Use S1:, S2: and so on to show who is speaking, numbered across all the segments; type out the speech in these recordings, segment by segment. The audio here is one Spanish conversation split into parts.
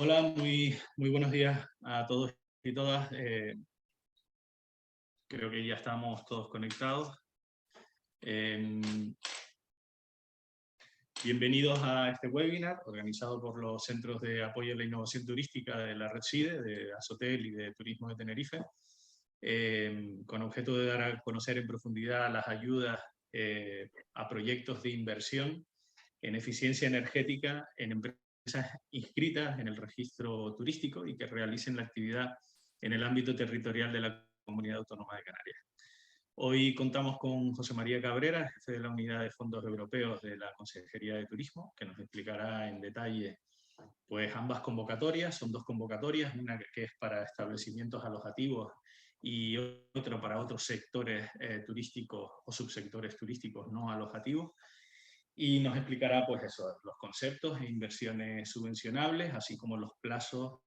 S1: Hola, muy buenos días a todos y todas. Creo que ya estamos todos conectados. Bienvenidos a este webinar organizado por los Centros de Apoyo a la Innovación Turística de la Red SIDE, de Asotel y de Turismo de Tenerife, con objeto de dar a conocer en profundidad las ayudas a proyectos de inversión en eficiencia energética en empresas inscritas en el registro turístico y que realicen la actividad en el ámbito territorial de la Comunidad Autónoma de Canarias. Hoy contamos con José María Cabrera, jefe de la Unidad de Fondos Europeos de la Consejería de Turismo, que nos explicará en detalle pues, ambas convocatorias. Son dos convocatorias, una que es para establecimientos alojativos y otra para otros sectores turísticos o subsectores turísticos no alojativos. Y nos explicará pues eso, los conceptos e inversiones subvencionables, así como los plazos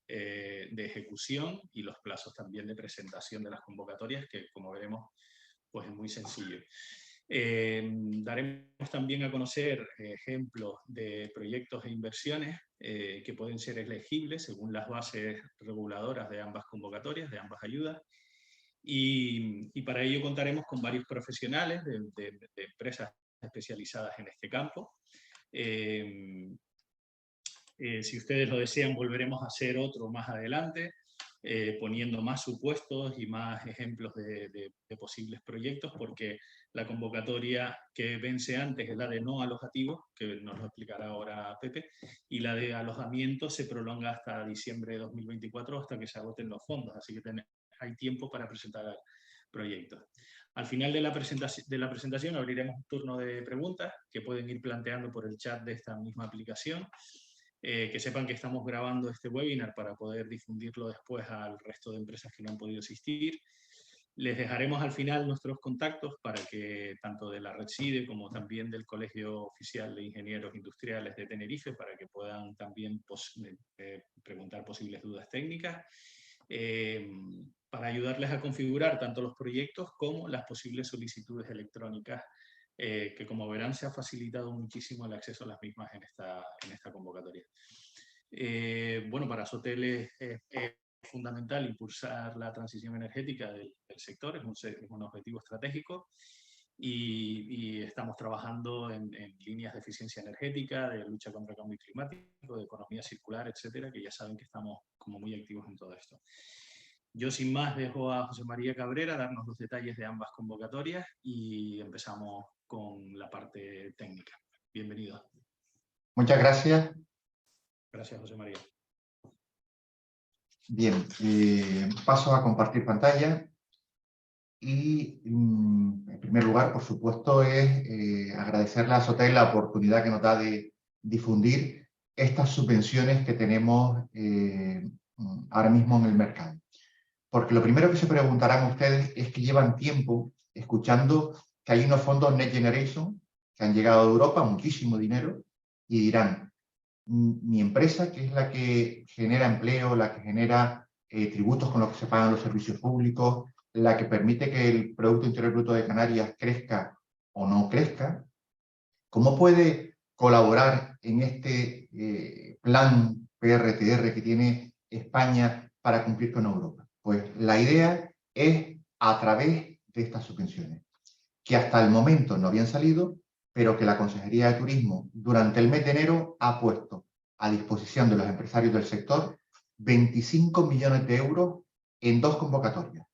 S1: de ejecución y los plazos también de presentación de las convocatorias, que como veremos pues es muy sencillo. Daremos también a conocer ejemplos de proyectos e inversiones que pueden ser elegibles según las bases reguladoras de ambas convocatorias, de ambas ayudas. Y para ello contaremos con varios profesionales de empresas especializadas en este campo. Si ustedes lo desean, volveremos a hacer otro más adelante, poniendo más supuestos y más ejemplos de posibles proyectos, porque la convocatoria que vence antes es la de no alojativos, que nos lo explicará ahora Pepe, y la de alojamiento se prolonga hasta diciembre de 2024, hasta que se agoten los fondos, así que hay tiempo para presentar proyectos. Al final de la presentación abriremos un turno de preguntas que pueden ir planteando por el chat de esta misma aplicación. Que sepan que estamos grabando este webinar para poder difundirlo después al resto de empresas que no han podido asistir. Les dejaremos al final nuestros contactos para que tanto de la Red SIDE como también del Colegio Oficial de Ingenieros Industriales de Tenerife, para que puedan también preguntar posibles dudas técnicas, para ayudarles a configurar tanto los proyectos como las posibles solicitudes electrónicas, que como verán se ha facilitado muchísimo el acceso a las mismas en esta convocatoria. Bueno, para Asotel es fundamental impulsar la transición energética del sector, es un objetivo estratégico y estamos trabajando en líneas de eficiencia energética, de lucha contra el cambio climático, de economía circular, etcétera, que ya saben que estamos como muy activos en todo esto. Yo sin más dejo a José María Cabrera darnos los detalles de ambas convocatorias y empezamos con la parte técnica. Bienvenido.
S2: Muchas gracias.
S1: Gracias, José María.
S2: Bien, paso a compartir pantalla y en primer lugar, por supuesto, es agradecerle a Asotel la oportunidad que nos da de difundir estas subvenciones que tenemos ahora mismo en el mercado. Porque lo primero que se preguntarán ustedes es que llevan tiempo escuchando que hay unos fondos Next Generation que han llegado a Europa, muchísimo dinero, y dirán, mi empresa, que es la que genera empleo, la que genera tributos con los que se pagan los servicios públicos, la que permite que el Producto Interior Bruto de Canarias crezca o no crezca, ¿cómo puede colaborar en este plan PRTR que tiene España para cumplir con Europa? Pues la idea es a través de estas subvenciones, que hasta el momento no habían salido, pero que la Consejería de Turismo durante el mes de enero ha puesto a disposición de los empresarios del sector 25 millones de euros en dos convocatorias.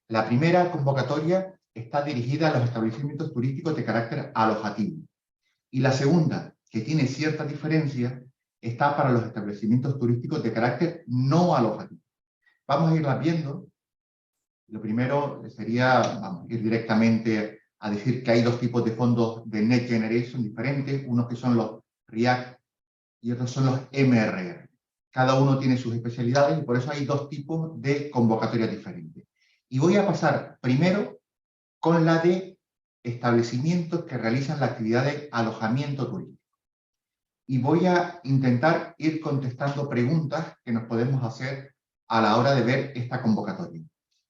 S2: La primera convocatoria está dirigida a los establecimientos turísticos de carácter alojativo y la segunda, que tiene cierta diferencia, está para los establecimientos turísticos de carácter no alojativo. Vamos a irlas viendo. Lo primero sería ir directamente a decir que hay dos tipos de fondos de Next Generation diferentes, unos que son los REACT y otros son los MRR. Cada uno tiene sus especialidades y por eso hay dos tipos de convocatorias diferentes. Y voy a pasar primero con la de establecimientos que realizan la actividad de alojamiento turístico. Y voy a intentar ir contestando preguntas que nos podemos hacer a la hora de ver esta convocatoria.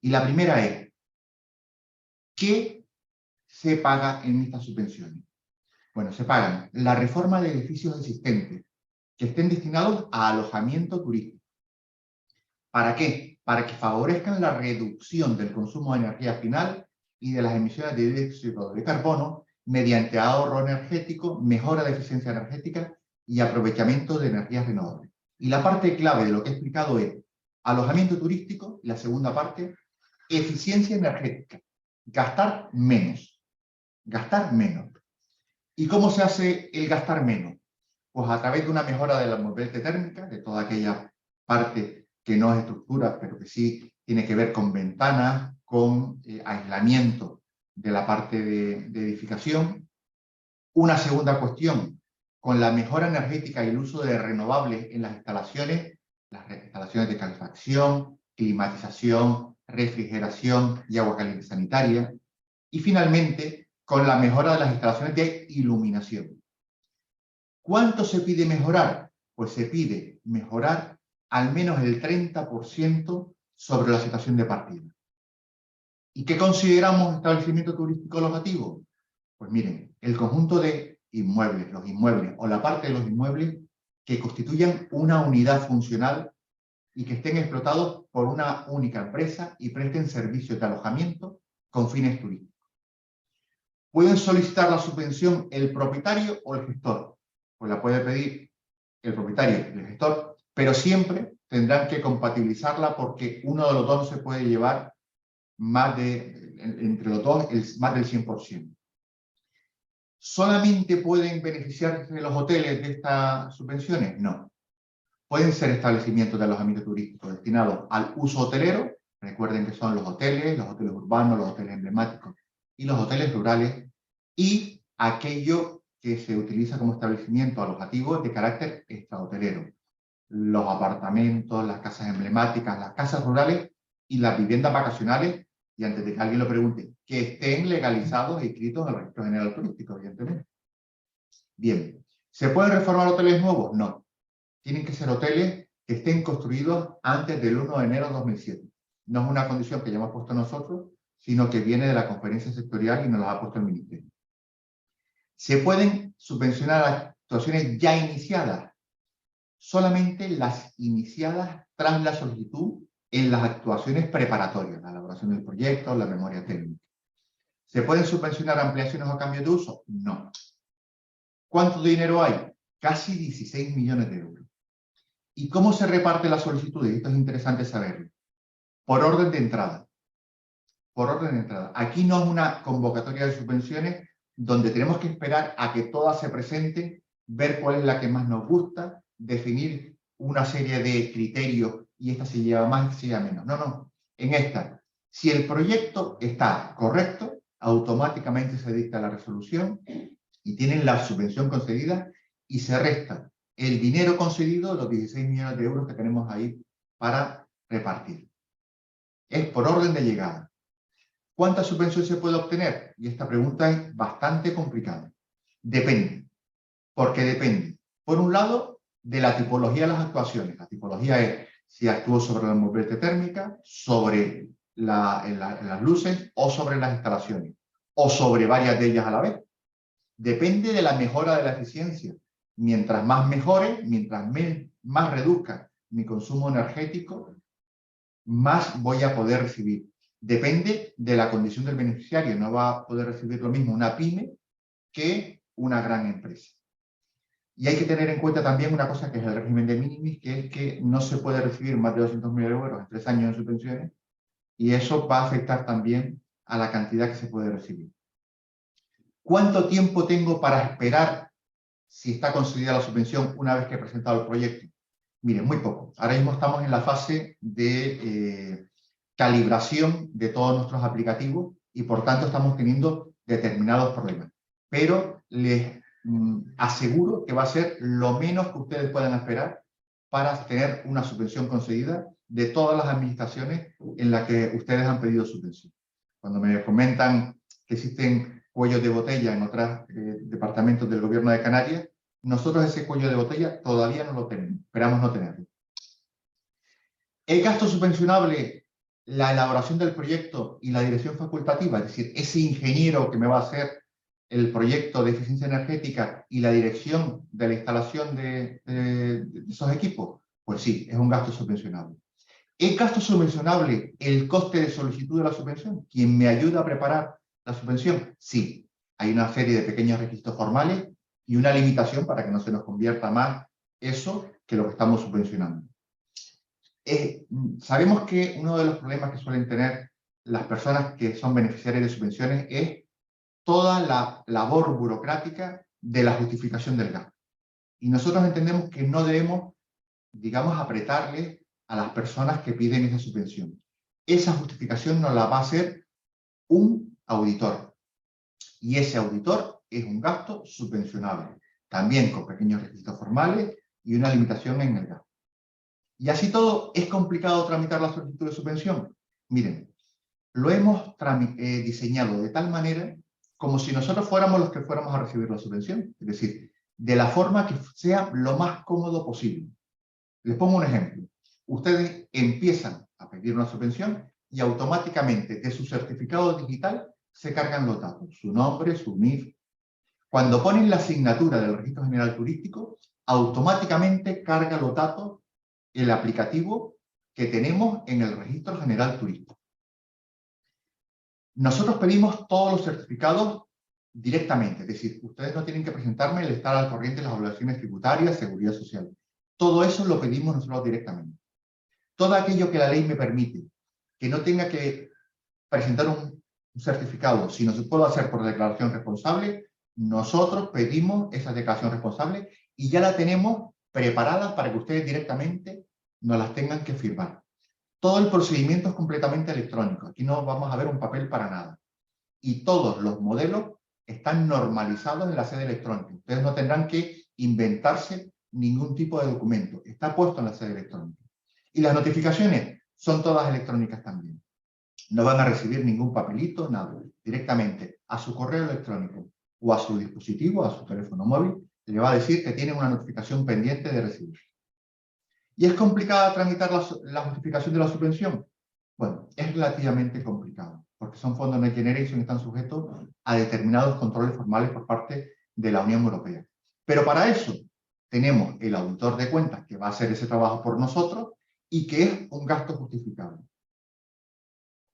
S2: Y la primera es, ¿qué se paga en estas subvenciones? Bueno, se pagan la reforma de edificios existentes, que estén destinados a alojamiento turístico. ¿Para qué? Para que favorezcan la reducción del consumo de energía final y de las emisiones de dióxido de carbono mediante ahorro energético, mejora de eficiencia energética y aprovechamiento de energías renovables. Y la parte clave de lo que he explicado es alojamiento turístico, y la segunda parte, eficiencia energética. Gastar menos. Gastar menos. ¿Y cómo se hace el gastar menos? Pues a través de una mejora de la envolvente térmica, de toda aquella parte que no es estructura, pero que sí tiene que ver con ventanas, con aislamiento de la parte de edificación. Una segunda cuestión, con la mejora energética y el uso de renovables en las instalaciones de calefacción, climatización, refrigeración y agua caliente sanitaria. Y finalmente, con la mejora de las instalaciones de iluminación. ¿Cuánto se pide mejorar? Pues se pide mejorar al menos el 30% sobre la situación de partida. ¿Y qué consideramos establecimiento turístico alojativo? Pues miren, el conjunto de inmuebles, los inmuebles o la parte de los inmuebles que constituyan una unidad funcional y que estén explotados por una única empresa y presten servicios de alojamiento con fines turísticos. ¿Pueden solicitar la subvención el propietario o el gestor? Pues la puede pedir el propietario y el gestor, pero siempre tendrán que compatibilizarla porque uno de los dos no se puede llevar entre los dos más del 100%. ¿Solamente pueden beneficiarse los hoteles de estas subvenciones? No. Pueden ser establecimientos de alojamiento turístico destinados al uso hotelero. Recuerden que son los hoteles urbanos, los hoteles emblemáticos y los hoteles rurales, y aquello que se utiliza como establecimiento alojativo de carácter extrahotelero. Los apartamentos, las casas emblemáticas, las casas rurales y las viviendas vacacionales, y antes de que alguien lo pregunte, que estén legalizados e inscritos en el Registro General Turístico, evidentemente. Bien, ¿se pueden reformar hoteles nuevos? No. Tienen que ser hoteles que estén construidos antes del 1 de enero de 2007. No es una condición que ya hemos puesto nosotros, sino que viene de la conferencia sectorial y nos la ha puesto el Ministerio. ¿Se pueden subvencionar actuaciones ya iniciadas? Solamente las iniciadas tras la solicitud en las actuaciones preparatorias, la elaboración del proyecto, la memoria técnica. ¿Se pueden subvencionar ampliaciones o cambios de uso? No. ¿Cuánto dinero hay? Casi 16 millones de euros. ¿Y cómo se reparte la solicitud? Esto es interesante saberlo. Por orden de entrada. Por orden de entrada. Aquí no es una convocatoria de subvenciones donde tenemos que esperar a que todas se presenten, ver cuál es la que más nos gusta, definir una serie de criterios y esta se lleva más, esta se lleva menos. No, no. En esta, si el proyecto está correcto, automáticamente se dicta la resolución y tienen la subvención concedida y se resta el dinero concedido, los 16 millones de euros que tenemos ahí para repartir. Es por orden de llegada. ¿Cuánta subvención se puede obtener? Y esta pregunta es bastante complicada. Depende. Porque depende, por un lado, de la tipología de las actuaciones. La tipología es si actúo sobre la envolvente térmica, sobre las luces o sobre las instalaciones, o sobre varias de ellas a la vez. Depende de la mejora de la eficiencia. Mientras más mejore, mientras más reduzca mi consumo energético, más voy a poder recibir. Depende de la condición del beneficiario. No va a poder recibir lo mismo una pyme que una gran empresa. Y hay que tener en cuenta también una cosa que es el régimen de minimis, que es que no se puede recibir más de 200.000 euros en 3 años en subvenciones, y eso va a afectar también a la cantidad que se puede recibir. ¿Cuánto tiempo tengo para esperar si está concedida la subvención una vez que he presentado el proyecto? Miren, muy poco. Ahora mismo estamos en la fase de calibración de todos nuestros aplicativos y por tanto estamos teniendo determinados problemas. Pero les aseguro que va a ser lo menos que ustedes puedan esperar para tener una subvención concedida de todas las administraciones en las que ustedes han pedido subvención. Cuando me comentan que existen cuellos de botella en otros departamentos del gobierno de Canarias, nosotros ese cuello de botella todavía no lo tenemos, esperamos no tenerlo. ¿El gasto subvencionable, la elaboración del proyecto y la dirección facultativa? Es decir, ese ingeniero que me va a hacer el proyecto de eficiencia energética y la dirección de la instalación de esos equipos? Pues sí, es un gasto subvencionable. ¿Es gasto subvencionable el coste de solicitud de la subvención? ¿Quién me ayuda a preparar la subvención? Sí. Hay una serie de pequeños requisitos formales y una limitación para que no se nos convierta más eso que lo que estamos subvencionando. Sabemos que uno de los problemas que suelen tener las personas que son beneficiarias de subvenciones es toda la labor burocrática de la justificación del gasto. Y nosotros entendemos que no debemos, digamos, apretarle a las personas que piden esa subvención. Esa justificación nos la va a hacer un auditor. Y ese auditor es un gasto subvencionable, también con pequeños requisitos formales y una limitación en el gasto. Y así todo, ¿es complicado tramitar la solicitud de subvención? Miren, lo hemos diseñado de tal manera como si nosotros fuéramos los que fuéramos a recibir la subvención. Es decir, de la forma que sea lo más cómodo posible. Les pongo un ejemplo. Ustedes empiezan a pedir una subvención y automáticamente de su certificado digital se cargan los datos, su nombre, su NIF. Cuando ponen la asignatura del Registro General Turístico, automáticamente carga los datos el aplicativo que tenemos en el Registro General Turístico. Nosotros pedimos todos los certificados directamente, es decir, ustedes no tienen que presentarme el estar al corriente de las obligaciones tributarias, seguridad social. Todo eso lo pedimos nosotros directamente. Todo aquello que la ley me permite, que no tenga que presentar un certificado, sino se puede hacer por declaración responsable, nosotros pedimos esa declaración responsable y ya la tenemos preparada para que ustedes directamente nos las tengan que firmar. Todo el procedimiento es completamente electrónico. Aquí no vamos a ver un papel para nada. Y todos los modelos están normalizados en la sede electrónica. Ustedes no tendrán que inventarse ningún tipo de documento. Está puesto en la sede electrónica. Y las notificaciones son todas electrónicas también. No van a recibir ningún papelito, nada. Directamente a su correo electrónico o a su dispositivo, a su teléfono móvil, le va a decir que tienen una notificación pendiente de recibir. ¿Y es complicada tramitar la justificación de la subvención? Bueno, es relativamente complicado, porque son fondos Next Generation y están sujetos a determinados controles formales por parte de la Unión Europea. Pero para eso tenemos el auditor de cuentas que va a hacer ese trabajo por nosotros y que es un gasto justificable.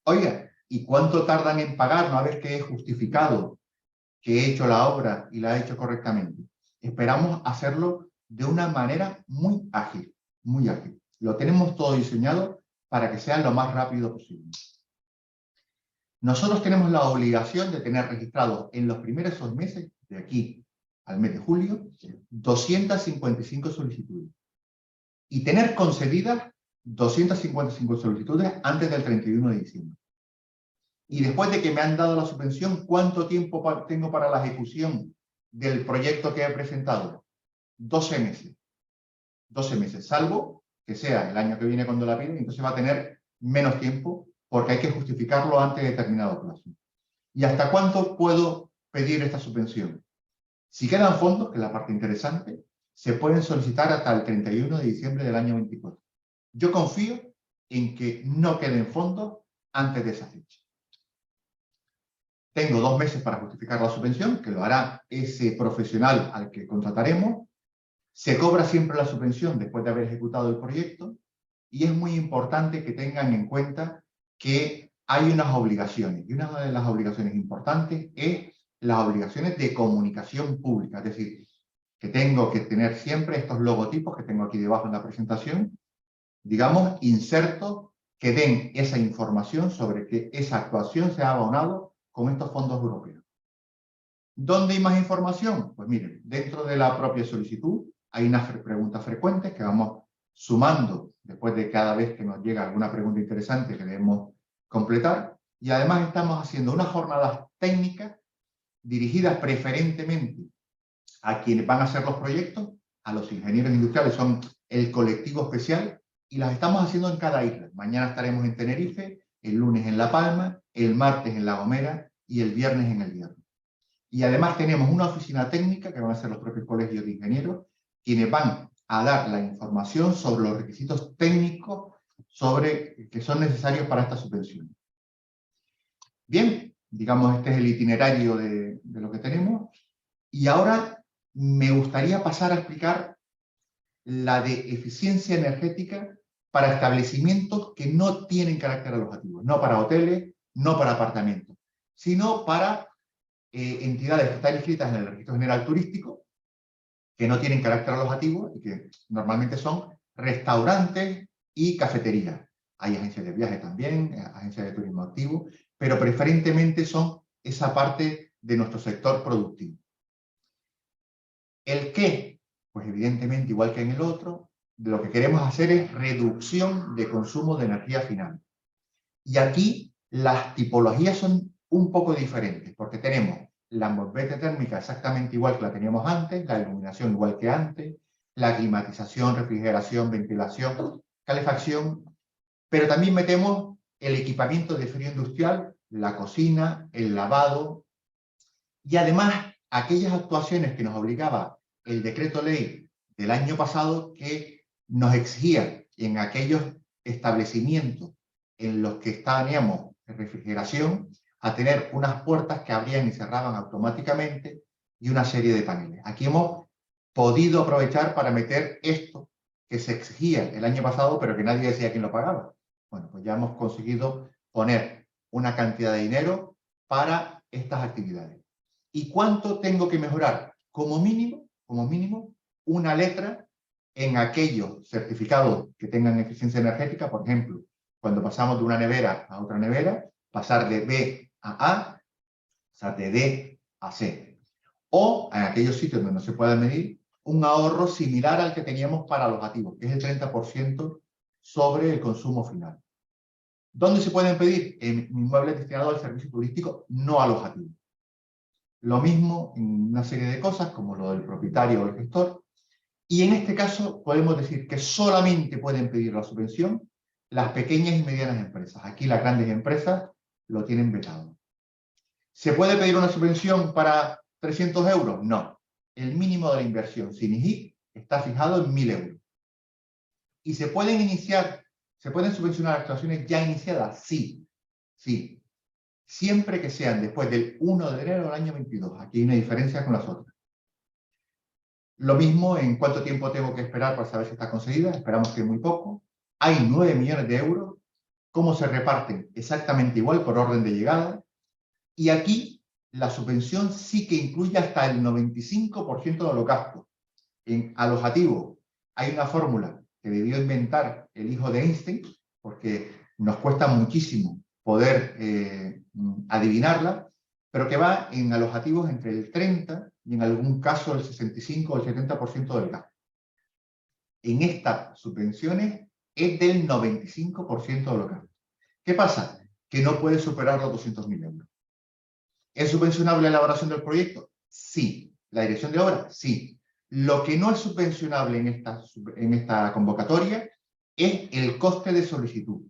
S2: Oiga, ¿y cuánto tardan en pagar una vez que he justificado que he hecho la obra y la he hecho correctamente? Esperamos hacerlo de una manera muy ágil, muy ágil. Lo tenemos todo diseñado para que sea lo más rápido posible. Nosotros tenemos la obligación de tener registrados en los primeros 6 meses, de aquí al mes de julio, 255 solicitudes. Y tener concedidas 255 solicitudes antes del 31 de diciembre. Y después de que me han dado la subvención, ¿cuánto tiempo tengo para la ejecución del proyecto que he presentado? 12 meses. 12 meses, salvo que sea el año que viene cuando la piden, entonces va a tener menos tiempo porque hay que justificarlo antes de determinado plazo. ¿Y hasta cuánto puedo pedir esta subvención? Si quedan fondos, que es la parte interesante, se pueden solicitar hasta el 31 de diciembre del año 24. Yo confío en que no queden fondos antes de esa fecha. Tengo 2 meses para justificar la subvención, que lo hará ese profesional al que contrataremos. Se cobra siempre la subvención después de haber ejecutado el proyecto y es muy importante que tengan en cuenta que hay unas obligaciones. Y una de las obligaciones importantes es las obligaciones de comunicación pública. Es decir, que tengo que tener siempre estos logotipos que tengo aquí debajo en la presentación, digamos, insertos que den esa información sobre que esa actuación se ha abonado con estos fondos europeos. ¿Dónde hay más información? Pues miren, dentro de la propia solicitud hay unas preguntas frecuentes que vamos sumando después de cada vez que nos llega alguna pregunta interesante que debemos completar. Y además estamos haciendo unas jornadas técnicas dirigidas preferentemente a quienes van a hacer los proyectos, a los ingenieros industriales, son el colectivo especial, y las estamos haciendo en cada isla. Mañana estaremos en Tenerife, el lunes en La Palma, el martes en La Gomera y el viernes en El Hierro. Y además tenemos una oficina técnica que van a ser los propios colegios de ingenieros, quienes van a dar la información sobre los requisitos técnicos que son necesarios para esta subvención. Bien, digamos, este es el itinerario de lo que tenemos. Y ahora me gustaría pasar a explicar la de eficiencia energética para establecimientos que no tienen carácter alojativo, no para hoteles, no para apartamentos, sino para entidades que están inscritas en el Registro General Turístico, que no tienen carácter alojativo y que normalmente son restaurantes y cafeterías. Hay agencias de viaje también, agencias de turismo activo, pero preferentemente son esa parte de nuestro sector productivo. ¿El qué? Pues evidentemente, igual que en el otro, lo que queremos hacer es reducción de consumo de energía final. Y aquí las tipologías son un poco diferentes, porque tenemos la envolvente térmica exactamente igual que la teníamos antes, la iluminación igual que antes, la climatización, refrigeración, ventilación, calefacción, pero también metemos el equipamiento de frío industrial, la cocina, el lavado, y además aquellas actuaciones que nos obligaba el decreto ley del año pasado que nos exigía en aquellos establecimientos en los que teníamos refrigeración a tener unas puertas que abrían y cerraban automáticamente y una serie de paneles. Aquí hemos podido aprovechar para meter esto que se exigía el año pasado, pero que nadie decía quién lo pagaba. Bueno, pues ya hemos conseguido poner una cantidad de dinero para estas actividades. ¿Y cuánto tengo que mejorar? Como mínimo, una letra en aquellos certificados que tengan eficiencia energética. Por ejemplo, cuando pasamos de una nevera a otra nevera, pasar de B a A, pasar de D a C. O en aquellos sitios donde no se pueda medir, un ahorro similar al que teníamos para alojativos, que es el 30% sobre el consumo final. ¿Dónde se pueden pedir? En inmuebles destinados al servicio turístico no alojativo. Lo mismo en una serie de cosas, como lo del propietario o el gestor. Y en este caso podemos decir que solamente pueden pedir la subvención las pequeñas y medianas empresas. Aquí las grandes empresas lo tienen vetado. ¿Se puede pedir una subvención para 300 euros? No. El mínimo de la inversión sin IGIC está fijado en 1.000 euros. ¿Y se pueden subvencionar actuaciones ya iniciadas? Sí. Sí. Siempre que sean después del 1 de enero del año 22. Aquí hay una diferencia con las otras. Lo mismo en cuánto tiempo tengo que esperar para saber si está conseguida. Esperamos que muy poco. Hay 9 millones de euros. ¿Cómo se reparten? Exactamente igual por orden de llegada. Y aquí la subvención sí que incluye hasta el 95% de los gastos. En alojativo hay una fórmula que debió inventar el hijo de Einstein, porque nos cuesta muchísimo poder adivinarla, pero que va en alojativos entre el 30 y en algún caso el 65 o el 70% del gasto. En estas subvenciones es del 95% de los gastos. ¿Qué pasa? Que no puede superar los 200.000 euros. ¿Es subvencionable la elaboración del proyecto? Sí. ¿La dirección de obra? Sí. Lo que no es subvencionable en esta convocatoria es el coste de solicitud.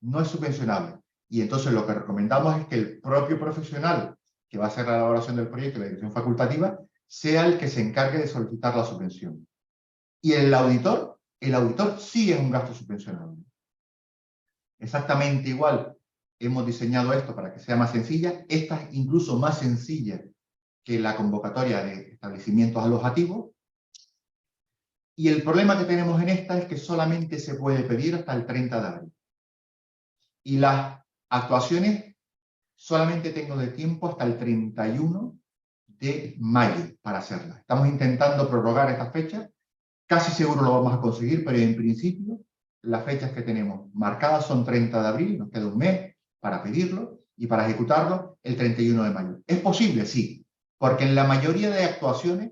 S2: No es subvencionable. Y entonces lo que recomendamos es que el propio profesional que va a hacer la elaboración del proyecto y la dirección facultativa sea el que se encargue de solicitar la subvención. Y el auditor sí es un gasto subvencionable. Exactamente igual hemos diseñado esto para que sea más sencilla. Esta es incluso más sencilla que la convocatoria de establecimientos alojativos. Y el problema que tenemos en esta es que solamente se puede pedir hasta el 30 de abril. Y las actuaciones solamente tengo de tiempo hasta el 31 de mayo para hacerlas. Estamos intentando prorrogar estas fechas. Casi seguro lo vamos a conseguir, pero en principio las fechas que tenemos marcadas son 30 de abril, nos queda un mes para pedirlo y para ejecutarlo el 31 de mayo. ¿Es posible? Sí, porque en la mayoría de actuaciones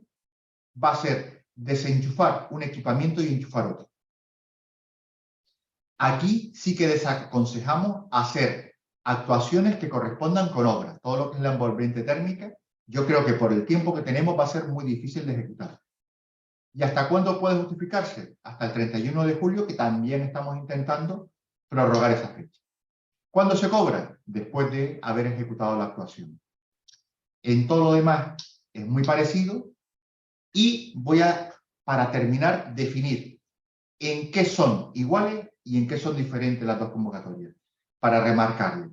S2: va a ser desenchufar un equipamiento y enchufar otro. Aquí sí que desaconsejamos hacer actuaciones que correspondan con obras. Todo lo que es la envolvente térmica, yo creo que por el tiempo que tenemos va a ser muy difícil de ejecutar. ¿Y hasta cuándo puede justificarse? Hasta el 31 de julio, que también estamos intentando prorrogar esa fecha. ¿Cuándo se cobra? Después de haber ejecutado la actuación. En todo lo demás es muy parecido y voy a, para terminar, definir en qué son iguales y en qué son diferentes las dos convocatorias, para remarcarlo.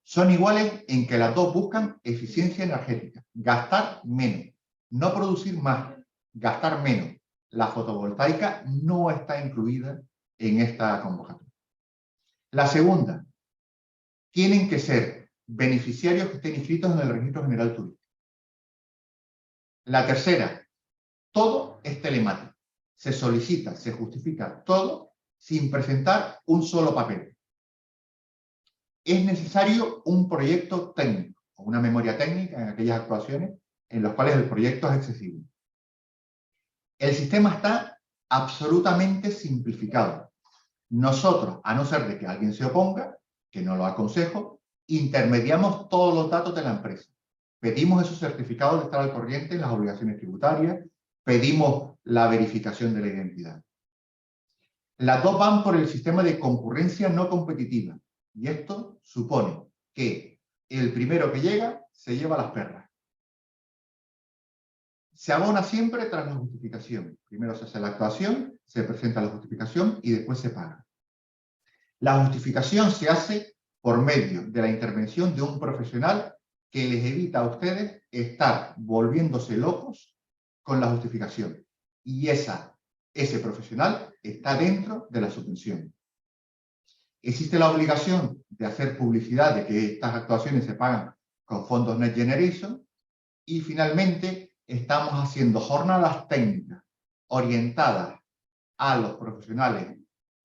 S2: Son iguales en que las dos buscan eficiencia energética, gastar menos, no producir más, gastar menos. La fotovoltaica no está incluida en esta convocatoria. La segunda, tienen que ser beneficiarios que estén inscritos en el Registro General Turístico. La tercera, todo es telemático. Se solicita, se justifica todo sin presentar un solo papel. Es necesario un proyecto técnico o una memoria técnica en aquellas actuaciones en las cuales el proyecto es accesible. El sistema está absolutamente simplificado. Nosotros, a no ser de que alguien se oponga, que no lo aconsejo, intermediamos todos los datos de la empresa. Pedimos esos certificados de estar al corriente en las obligaciones tributarias, pedimos la verificación de la identidad. Las dos van por el sistema de concurrencia no competitiva, y esto supone que el primero que llega se lleva las perras. Se abona siempre tras la justificación. Primero se hace la actuación, se presenta la justificación y después se paga. La justificación se hace por medio de la intervención de un profesional que les evita a ustedes estar volviéndose locos con la justificación. Y ese profesional está dentro de la subvención. Existe la obligación de hacer publicidad de que estas actuaciones se pagan con fondos Next Generation y finalmente estamos haciendo jornadas técnicas orientadas a los profesionales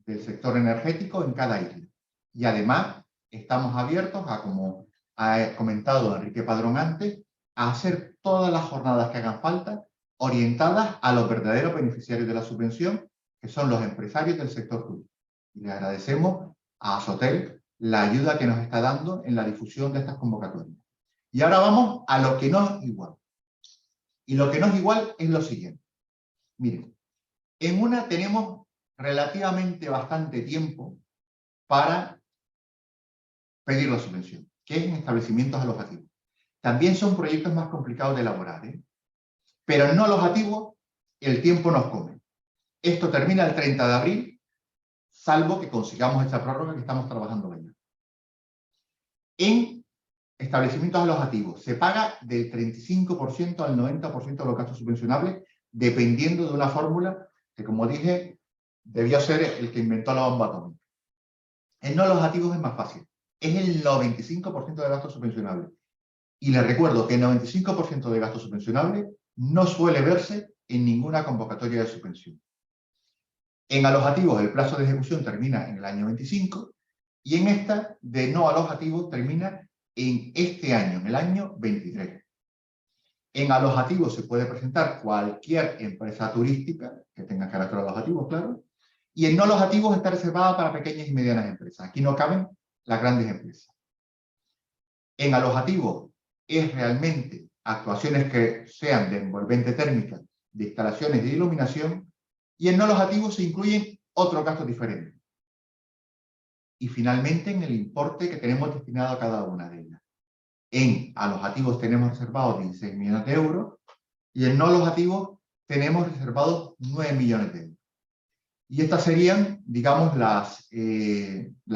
S2: del sector energético en cada isla. Y además estamos abiertos a, como ha comentado Enrique Padrón antes, a hacer todas las jornadas que hagan falta orientadas a los verdaderos beneficiarios de la subvención, que son los empresarios del sector turístico. Y le agradecemos a Azotel la ayuda que nos está dando en la difusión de estas convocatorias. Y ahora vamos a lo que no es igual. Y lo que no es igual es lo siguiente. Miren, en una tenemos relativamente bastante tiempo para pedir la subvención, que es en establecimientos alojativos. También son proyectos más complicados de elaborar, pero en no alojativos el tiempo nos come. Esto termina el 30 de abril, salvo que consigamos esta prórroga que estamos trabajando mañana. En establecimientos alojativos se paga del 35% al 90% de los gastos subvencionables, dependiendo de una fórmula que, como dije, debió ser el que inventó la bomba atómica. En no alojativos es más fácil. Es el 95% de gastos subvencionables. Y les recuerdo que el 95% de gastos subvencionables no suele verse en ninguna convocatoria de subvención. En alojativos el plazo de ejecución termina en el año 25 y en esta de no alojativos termina en este año, en el año 23. En alojativos se puede presentar cualquier empresa turística que tenga carácter alojativo, claro, y en no alojativos está reservada para pequeñas y medianas empresas. Aquí no caben las grandes empresas. En alojativos es realmente actuaciones que sean de envolvente térmica, de instalaciones de iluminación, y en no alojativos se incluyen otros gastos diferentes. Y finalmente en el importe que tenemos destinado a cada una de ellas. En alojativos tenemos reservados 16 millones de euros y en no alojativos tenemos reservados 9 millones de euros. Y estas serían, digamos, las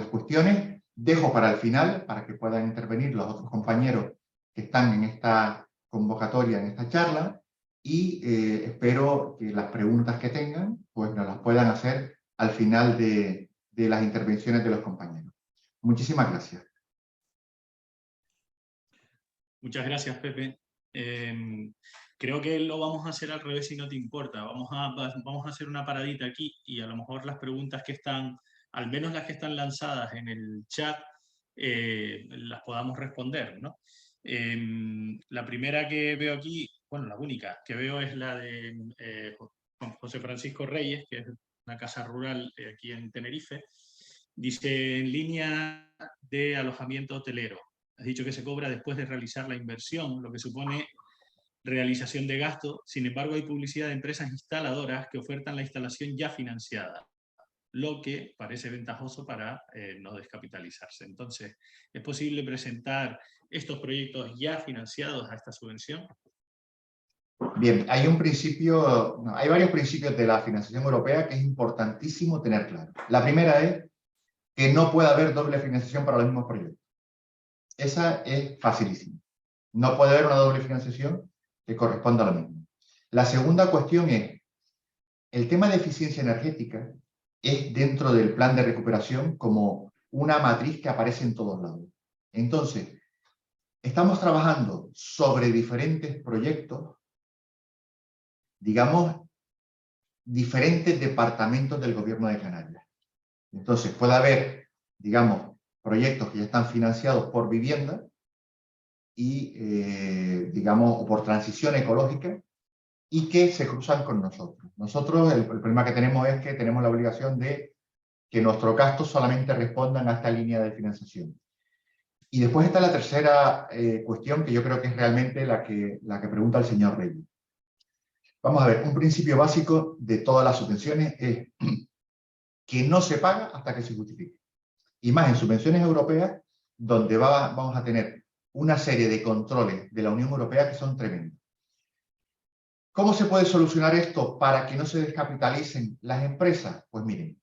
S2: cuestiones. Dejo para el final, para que puedan intervenir los otros compañeros que están en esta convocatoria, en esta charla, y espero que las preguntas que tengan, pues nos las puedan hacer al final de las intervenciones de los compañeros. Muchísimas gracias.
S1: Muchas gracias, Pepe. Creo que lo vamos a hacer al revés si no te importa. Vamos a hacer una paradita aquí y a lo mejor las preguntas que están, al menos las que están lanzadas en el chat, las podamos responder, ¿no? La primera que veo aquí, bueno, la única que veo es la de José Francisco Reyes, que es una casa rural aquí en Tenerife. Dice, en línea de alojamiento hotelero, has dicho que se cobra después de realizar la inversión, lo que supone realización de gasto. Sin embargo, hay publicidad de empresas instaladoras que ofertan la instalación ya financiada, lo que parece ventajoso para no descapitalizarse. Entonces, ¿es posible presentar estos proyectos ya financiados a esta subvención?
S2: Bien, hay varios principios de la financiación europea que es importantísimo tener claro. La primera es que no puede haber doble financiación para los mismos proyectos. Esa es facilísima. No puede haber una doble financiación que corresponda a lo mismo. La segunda cuestión es, el tema de eficiencia energética es dentro del plan de recuperación como una matriz que aparece en todos lados. Entonces, estamos trabajando sobre diferentes proyectos, digamos, diferentes departamentos del gobierno de Canarias. Entonces, puede haber, digamos, proyectos que ya están financiados por vivienda y, digamos, o por transición ecológica y que se cruzan con nosotros. Nosotros, el problema que tenemos es que tenemos la obligación de que nuestros gastos solamente respondan a esta línea de financiación. Y después está la tercera cuestión, que yo creo que es realmente la que pregunta el señor Reyes. Vamos a ver, un principio básico de todas las subvenciones es que no se paga hasta que se justifique. Y más en subvenciones europeas, donde vamos a tener una serie de controles de la Unión Europea que son tremendos. ¿Cómo se puede solucionar esto para que no se descapitalicen las empresas? Pues miren,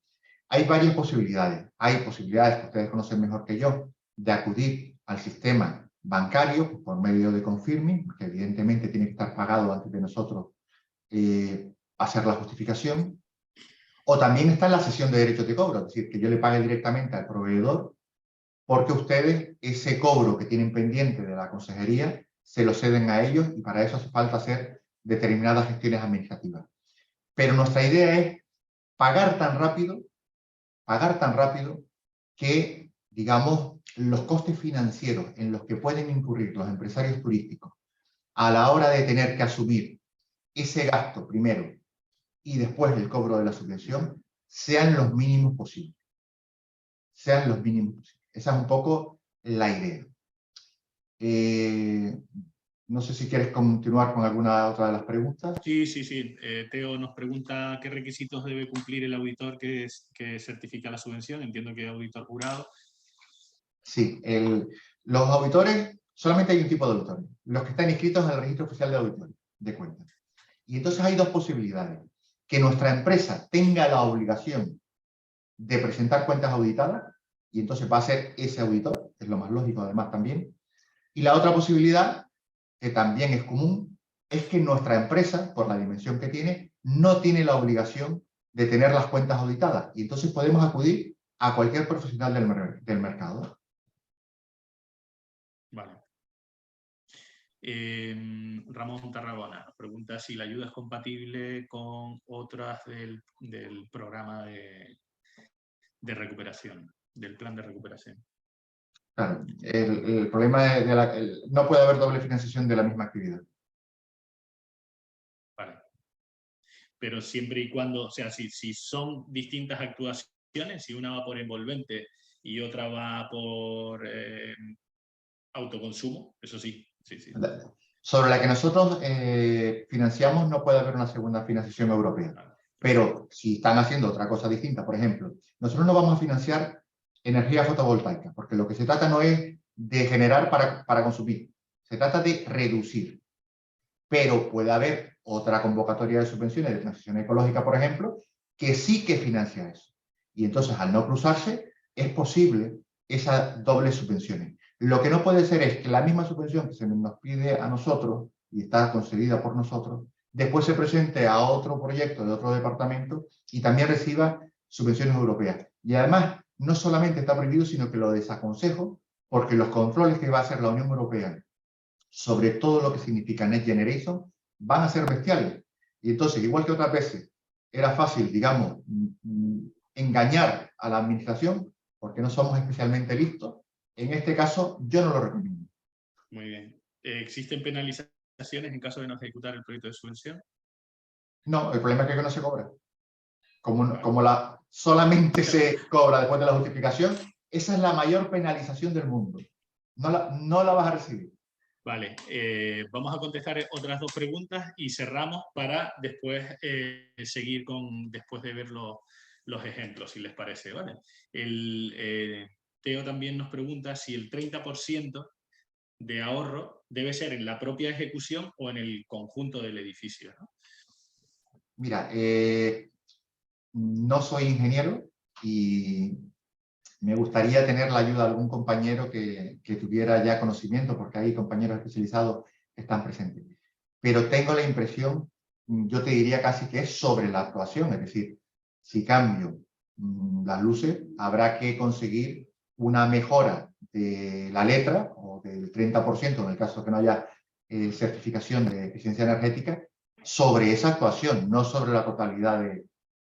S2: hay varias posibilidades. Hay posibilidades que ustedes conocen mejor que yo, de acudir al sistema bancario por medio de confirming, que evidentemente tiene que estar pagado antes de nosotros hacer la justificación. O también está en la cesión de derechos de cobro, es decir, que yo le pague directamente al proveedor porque ustedes ese cobro que tienen pendiente de la consejería se lo ceden a ellos y para eso hace falta hacer determinadas gestiones administrativas. Pero nuestra idea es pagar tan rápido que, digamos, los costes financieros en los que pueden incurrir los empresarios turísticos a la hora de tener que asumir ese gasto primero y después el cobro de la subvención sean los mínimos posibles. Sean los mínimos posibles. Esa es un poco la idea. No sé si quieres continuar con alguna otra de las preguntas.
S1: Sí. Teo nos pregunta qué requisitos debe cumplir el auditor que certifica la subvención. Entiendo que es auditor jurado.
S2: Sí, los auditores, solamente hay un tipo de auditores, los que están inscritos en el Registro Oficial de Auditores de Cuentas. Y entonces hay dos posibilidades. Que nuestra empresa tenga la obligación de presentar cuentas auditadas, y entonces va a ser ese auditor, es lo más lógico además también. Y la otra posibilidad, que también es común, es que nuestra empresa, por la dimensión que tiene, no tiene la obligación de tener las cuentas auditadas. Y entonces podemos acudir a cualquier profesional del mercado.
S1: Vale. Ramón Tarragona nos pregunta si la ayuda es compatible con otras del programa de recuperación, del plan de recuperación.
S2: Claro, el problema es no puede haber doble financiación de la misma actividad.
S1: Vale. Pero siempre y cuando, o sea, si son distintas actuaciones, si una va por envolvente y otra va por autoconsumo, eso sí.
S2: Sobre la que nosotros financiamos no puede haber una segunda financiación europea. Pero si están haciendo otra cosa distinta, por ejemplo, nosotros no vamos a financiar energía fotovoltaica, porque lo que se trata no es de generar para consumir, se trata de reducir. Pero puede haber otra convocatoria de subvenciones de transición ecológica, por ejemplo, que sí que financia eso. Y entonces, al no cruzarse, es posible esas dobles subvenciones. Lo que no puede ser es que la misma subvención que se nos pide a nosotros y está concedida por nosotros, después se presente a otro proyecto de otro departamento y también reciba subvenciones europeas. Y además, no solamente está prohibido, sino que lo desaconsejo, porque los controles que va a hacer la Unión Europea sobre todo lo que significa Next Generation van a ser bestiales. Y entonces, igual que otras veces, era fácil, digamos, engañar a la administración, porque no somos especialmente listos, en este caso yo no lo recomiendo.
S1: Muy bien. ¿Existen penalizaciones en caso de no ejecutar el proyecto de subvención?
S2: No, el problema es que no se cobra. Como solamente se cobra después de la justificación, esa es la mayor penalización del mundo. No la vas a recibir.
S1: Vale, vamos a contestar otras dos preguntas y cerramos para después seguir después de ver los ejemplos, si les parece. ¿Vale? Teo también nos pregunta si el 30% de ahorro debe ser en la propia ejecución o en el conjunto del edificio, ¿no?
S2: Mira, no soy ingeniero y me gustaría tener la ayuda de algún compañero que tuviera ya conocimiento, porque hay compañeros especializados que están presentes. Pero tengo la impresión, yo te diría casi que es sobre la actuación, es decir, si cambio las luces, habrá que conseguir una mejora de la letra, o del 30%, en el caso que no haya certificación de eficiencia energética, sobre esa actuación, no sobre la totalidad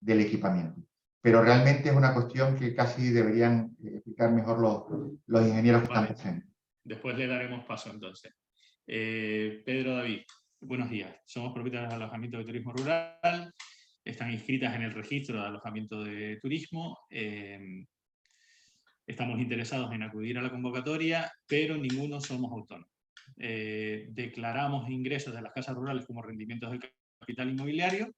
S2: del equipamiento. Pero realmente es una cuestión que casi deberían explicar mejor los ingenieros que están presentes.
S1: Después le daremos paso entonces. Pedro David, buenos días. Somos propietarios de alojamiento de turismo rural, están inscritas en el registro de alojamiento de turismo, estamos interesados en acudir a la convocatoria, pero ninguno somos autónomos. Declaramos ingresos de las casas rurales como rendimientos del capital inmobiliario,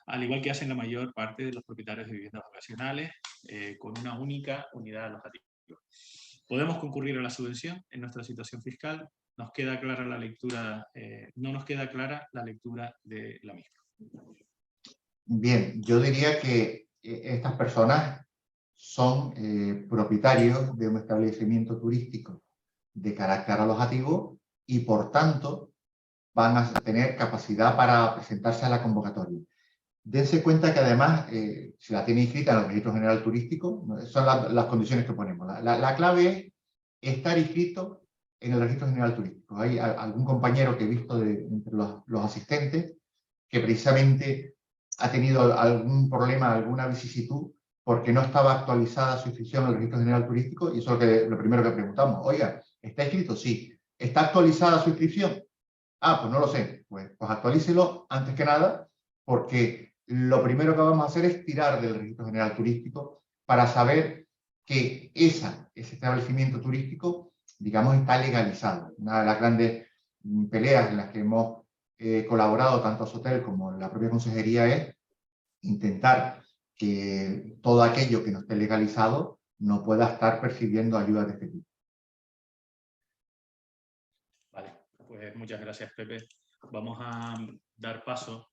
S1: al igual que hacen la mayor parte de los propietarios de viviendas vacacionales, con una única unidad alojativa. Podemos concurrir a la subvención en nuestra situación fiscal. Nos queda clara la lectura, no nos queda clara la lectura de la misma.
S2: Bien, yo diría que estas personas son propietarios de un establecimiento turístico de carácter alojativo y, por tanto, van a tener capacidad para presentarse a la convocatoria. Dense cuenta que, además, si la tiene inscrita en el Registro General Turístico, son las condiciones que ponemos. La clave es estar inscrito en el Registro General Turístico. Hay algún compañero que he visto entre los asistentes que precisamente ha tenido algún problema, alguna vicisitud, porque no estaba actualizada su inscripción en el Registro General Turístico, y eso es lo primero que preguntamos. Oiga, ¿está inscrito? Sí. ¿Está actualizada su inscripción? Ah, pues no lo sé. Pues actualícelo antes que nada, porque lo primero que vamos a hacer es tirar del Registro General Turístico para saber que ese establecimiento turístico, digamos, está legalizado. Una de las grandes peleas en las que hemos colaborado tanto Asotel como la propia consejería es intentar que todo aquello que no esté legalizado no pueda estar percibiendo ayudas de este tipo.
S1: Vale, pues muchas gracias, Pepe. Vamos a dar paso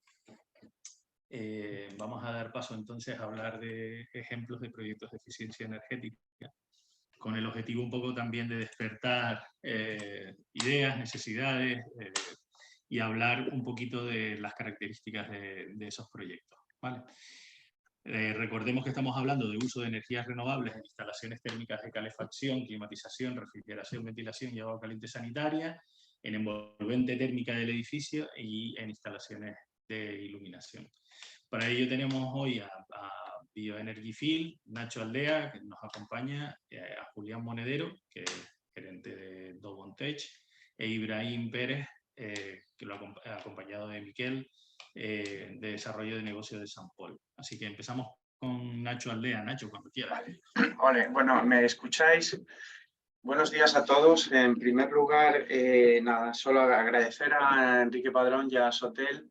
S1: entonces a hablar de ejemplos de proyectos de eficiencia energética, con el objetivo un poco también de despertar ideas, necesidades, y hablar un poquito de las características de esos proyectos, ¿vale? Recordemos que estamos hablando de uso de energías renovables en instalaciones térmicas de calefacción, climatización, refrigeración, ventilación y agua caliente sanitaria, en envolvente térmica del edificio y en instalaciones de iluminación. Para ello tenemos hoy a Bioenergifil, Nacho Aldea, que nos acompaña, a Julián Monedero, que es gerente de Dobontech, e Ibrahim Pérez, que lo ha acompañado de Miquel, de Desarrollo de Negocio de San Paul. Así que empezamos con Nacho Aldea. Nacho, cuando quieras.
S3: Vale, bueno, ¿me escucháis? Buenos días a todos. En primer lugar, nada, solo agradecer a Enrique Padrón y a Asotel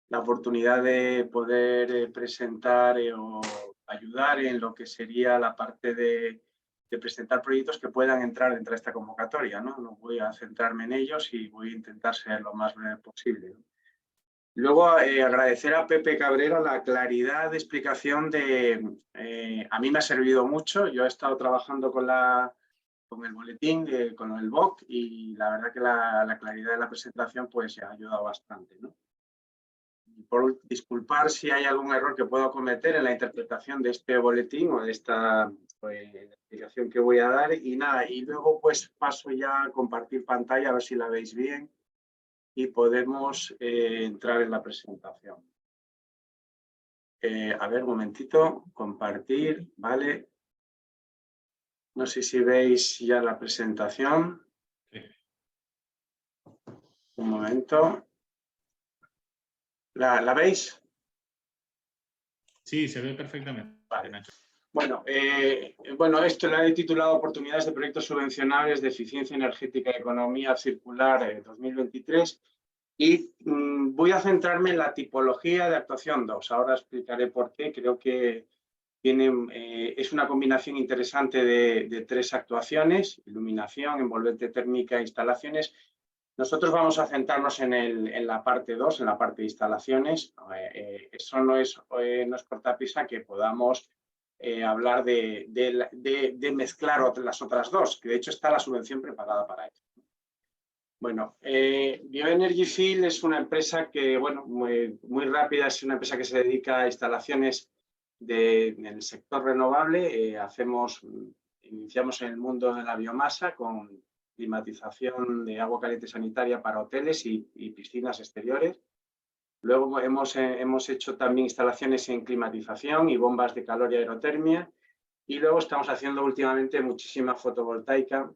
S3: la oportunidad de poder presentar o ayudar en lo que sería la parte de presentar proyectos que puedan entrar dentro de esta convocatoria, ¿no? No voy a centrarme en ellos y voy a intentar ser lo más breve posible, ¿no? Luego, agradecer a Pepe Cabrera la claridad de explicación a mí me ha servido mucho. Yo he estado trabajando con el boletín, con el BOC, y la verdad que la claridad de la presentación pues ha ayudado bastante, ¿no? Por disculpar si hay algún error que puedo cometer en la interpretación de este boletín o de esta explicación que voy a dar. Y nada, y luego pues paso ya a compartir pantalla, a ver si la veis bien, y podemos entrar en la presentación. A ver, un momentito, compartir, ¿vale? No sé si veis ya la presentación.
S1: Sí.
S3: Un momento. ¿La veis?
S1: Sí, se ve perfectamente.
S3: Vale.
S1: Nacho.
S3: Bueno, esto lo he titulado Oportunidades de proyectos subvencionables de eficiencia energética y economía circular 2023. Y voy a centrarme en la tipología de actuación 2. Ahora explicaré por qué. Creo que es una combinación interesante de tres actuaciones: iluminación, envolvente térmica e instalaciones. Nosotros vamos a centrarnos en la parte 2, en la parte de instalaciones. Eso no es cortapisa que podamos hablar de mezclar las otras dos, que de hecho está la subvención preparada para eso. Bueno, Bioenergy Field es una empresa que, bueno, muy rápida, es una empresa que se dedica a instalaciones en el sector renovable. Iniciamos en el mundo de la biomasa con climatización de agua caliente sanitaria para hoteles y piscinas exteriores. Luego hemos hecho también instalaciones en climatización y bombas de calor y aerotermia. Y luego estamos haciendo últimamente muchísima fotovoltaica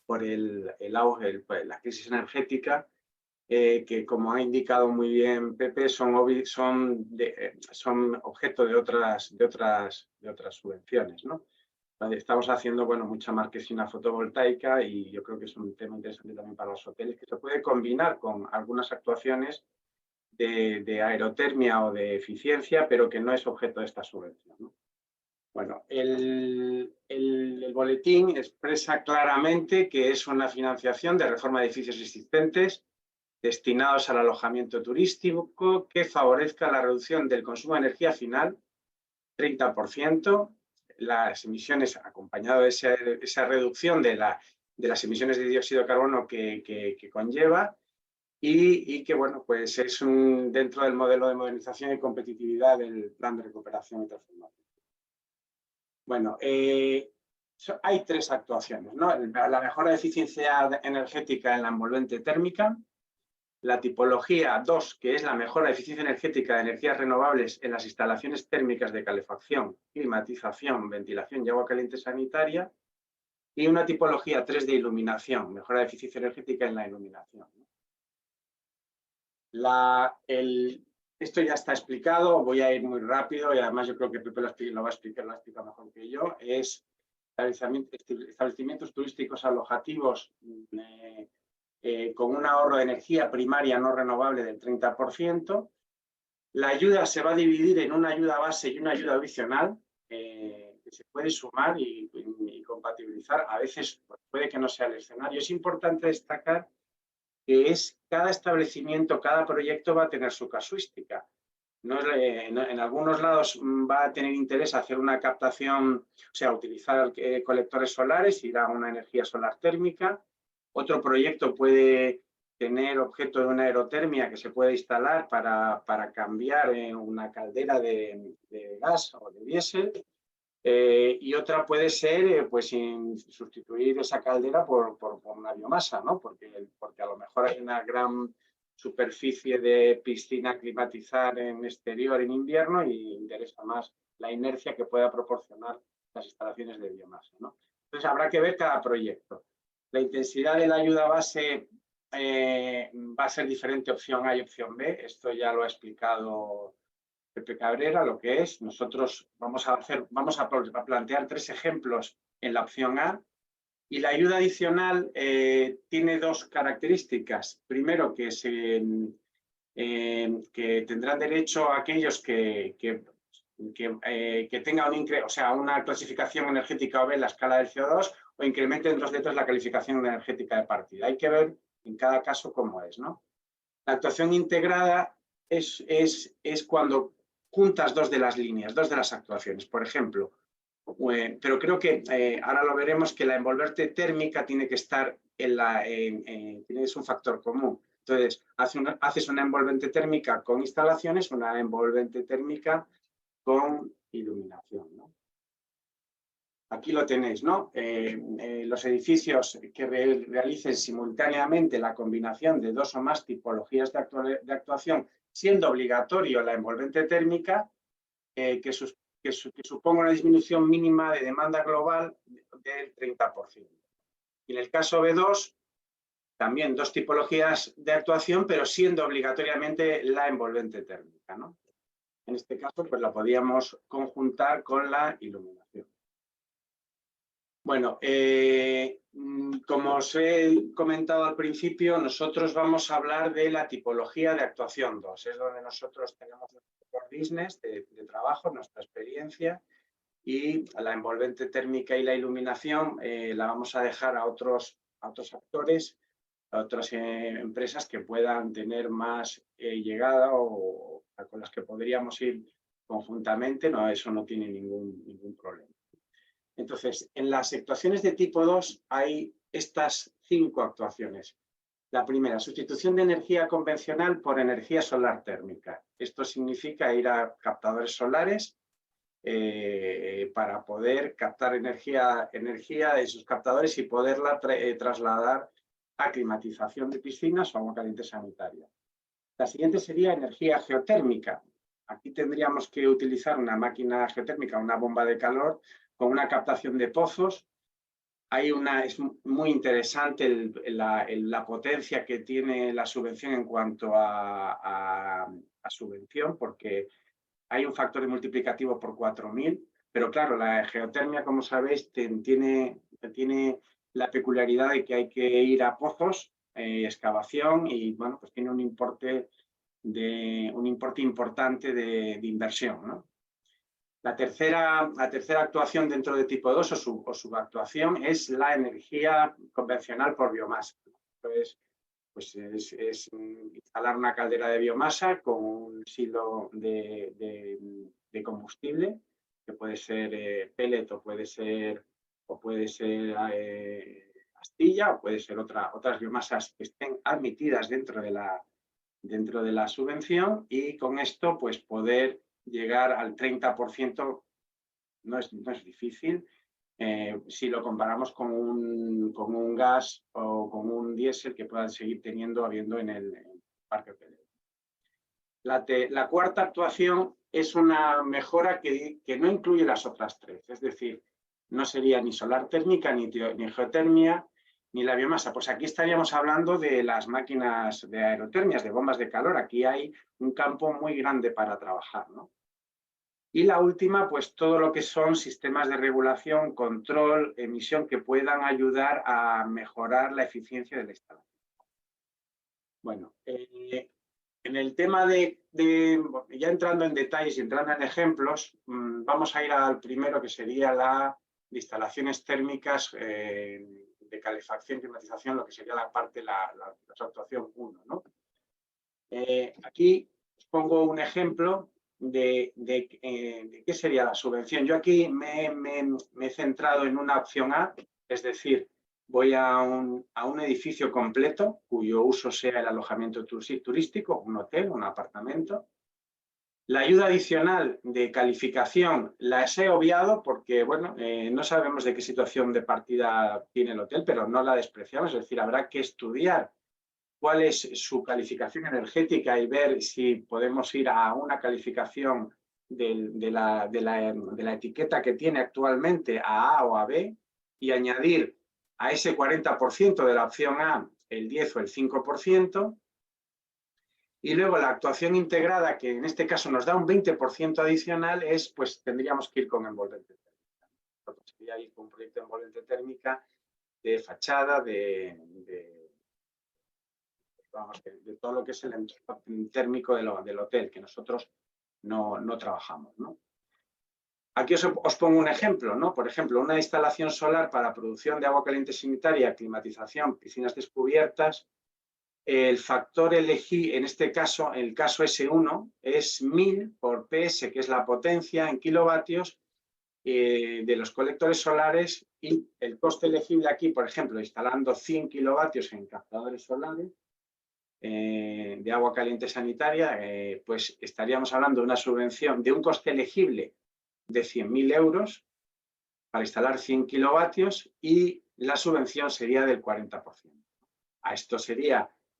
S3: por el auge, la crisis energética, que como ha indicado muy bien Pepe, son objeto de otras subvenciones, ¿no? Estamos haciendo, bueno, mucha marquesina fotovoltaica y yo creo que es un tema interesante también para los hoteles, que se puede combinar con algunas actuaciones de aerotermia o de eficiencia, pero que no es objeto de esta subvención, ¿no? Bueno, el boletín expresa claramente que es una financiación de reforma de edificios existentes destinados al alojamiento turístico que favorezca la reducción del consumo de energía final, 30%, las emisiones, acompañado de esa reducción de las emisiones de dióxido de carbono que conlleva, y que, bueno, pues es dentro del modelo de modernización y competitividad del plan de recuperación y transformación. Bueno, hay tres actuaciones, ¿no? La mejora de eficiencia energética en la envolvente térmica, la tipología 2, que es la mejora de eficiencia energética de energías renovables en las instalaciones térmicas de calefacción, climatización, ventilación y agua caliente sanitaria, y una tipología 3 de iluminación, mejora de eficiencia energética en la iluminación. Esto ya está explicado, voy a ir muy rápido y además yo creo que Pepe lo va a explicar mejor que yo. Es establecimientos turísticos alojativos con un ahorro de energía primaria no renovable del 30%. La ayuda se va a dividir en una ayuda base y una ayuda adicional que se puede sumar y compatibilizar. A veces puede que no sea el escenario. Es importante destacar que cada establecimiento, cada proyecto va a tener su casuística. En algunos lados va a tener interés hacer una captación, o sea, utilizar colectores solares, ir a una energía solar térmica. Otro proyecto puede tener objeto de una aerotermia que se puede instalar para cambiar una caldera de gas o de diésel. Y otra puede ser pues sustituir esa caldera por una biomasa, ¿no? Porque a lo mejor hay una gran superficie de piscina climatizar en exterior en invierno y interesa más la inercia que pueda proporcionar las instalaciones de biomasa, ¿no? Entonces habrá que ver cada proyecto. La intensidad de la ayuda base va a ser diferente opción A y opción B. Esto ya lo ha explicado Pepe Cabrera, lo que es. Nosotros vamos a plantear 3 ejemplos en la opción A. Y la ayuda adicional tiene 2 características. Primero, que tendrán derecho a aquellos que tengan una clasificación energética O B en la escala del CO2 o incrementen 2 letras la calificación energética de partida. Hay que ver en cada caso cómo es, ¿no? La actuación integrada es cuando juntas 2 de las líneas, 2 de las actuaciones. Por ejemplo, pero creo que ahora lo veremos, que la envolvente térmica tiene que estar es un factor común. Entonces, haces una envolvente térmica con instalaciones, una envolvente térmica con iluminación, ¿no? Aquí lo tenéis, ¿no? Los edificios que realicen simultáneamente la combinación de 2 o más tipologías de actuación, siendo obligatorio la envolvente térmica, que suponga una disminución mínima de demanda global del 30%. Y en el caso B2, también 2 tipologías de actuación, pero siendo obligatoriamente la envolvente térmica, ¿no? En este caso, pues la podíamos conjuntar con la iluminación. Bueno, como os he comentado al principio, nosotros vamos a hablar de la tipología de actuación 2. Es donde nosotros tenemos nuestro business de trabajo, nuestra experiencia, y la envolvente térmica y la iluminación la vamos a dejar a otros actores, a otras empresas que puedan tener más llegada o con las que podríamos ir conjuntamente, eso no tiene ningún problema. Entonces, en las actuaciones de tipo 2 hay estas 5 actuaciones. La primera, sustitución de energía convencional por energía solar térmica. Esto significa ir a captadores solares para poder captar energía de esos captadores y poderla trasladar a climatización de piscinas o agua caliente sanitaria. La siguiente sería energía geotérmica. Aquí tendríamos que utilizar una máquina geotérmica, una bomba de calor, con una captación de pozos. Es muy interesante la potencia que tiene la subvención en cuanto a subvención, porque hay un factor multiplicativo por 4.000, pero claro, la geotermia, como sabéis, tiene la peculiaridad de que hay que ir a pozos, excavación, y bueno, pues tiene un importe importante de inversión, ¿no? La tercera actuación dentro de tipo 2 o subactuación es la energía convencional por biomasa. Entonces, pues es instalar una caldera de biomasa con un silo de combustible, que puede ser pellet o puede ser astilla, o puede ser otras biomasas que estén admitidas dentro de la subvención, y con esto pues poder llegar al 30%. No es difícil. Si lo comparamos con un gas o con un diésel que puedan seguir habiendo en el parque hotelero. La cuarta actuación es una mejora que no incluye las otras 3, es decir, no sería ni solar térmica, ni geotermia, ni la biomasa. Pues aquí estaríamos hablando de las máquinas de aerotermias, de bombas de calor. Aquí hay un campo muy grande para trabajar, ¿no? Y la última, pues todo lo que son sistemas de regulación, control, emisión, que puedan ayudar a mejorar la eficiencia de la instalación. Bueno, en el tema ya entrando en detalles y entrando en ejemplos, vamos a ir al primero, que sería la de instalaciones térmicas de calefacción y climatización, lo que sería la parte, la actuación 1, ¿no? Aquí os pongo un ejemplo de qué sería la subvención. Yo aquí me he centrado en una opción A, es decir, voy a un edificio completo cuyo uso sea el alojamiento turístico, un hotel, un apartamento. La ayuda adicional de calificación las he obviado porque, bueno, no sabemos de qué situación de partida tiene el hotel, pero no la despreciamos, es decir, habrá que estudiar cuál es su calificación energética y ver si podemos ir a una calificación de la etiqueta que tiene actualmente a A o a B, y añadir a ese 40% de la opción A el 10 o el 5%, y luego la actuación integrada, que en este caso nos da un 20% adicional, pues tendríamos que ir con envolvente térmica. Entonces, sería ir con un proyecto de envolvente térmica de fachada, de todo lo que es el entorno térmico del hotel, que nosotros no trabajamos, ¿no? Aquí os pongo un ejemplo, ¿no? Por ejemplo, una instalación solar para producción de agua caliente sanitaria, climatización, piscinas descubiertas. El factor elegí, en este caso, el caso S1, es 1000 por PS, que es la potencia en kilovatios de los colectores solares, y el coste elegible aquí, por ejemplo, instalando 100 kilovatios en captadores solares de agua caliente sanitaria, pues estaríamos hablando de una subvención de un coste elegible de 100.000 euros para instalar 100 kilovatios, y la subvención sería del 40%. A esto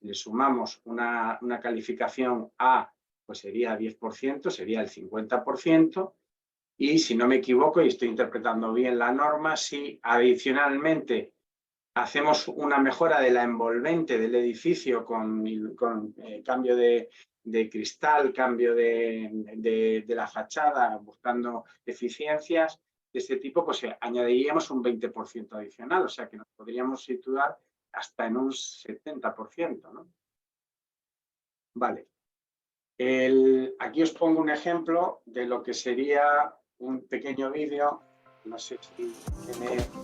S3: le sumamos una calificación A, pues sería 10%, sería el 50%, y si no me equivoco y estoy interpretando bien la norma, si adicionalmente hacemos una mejora de la envolvente del edificio con cambio de cristal, cambio de la fachada, buscando eficiencias de este tipo, pues añadiríamos un 20% adicional, o sea que nos podríamos situar hasta en un 70%, ¿no? Vale. Aquí os pongo un ejemplo de lo que sería un pequeño vídeo, no sé si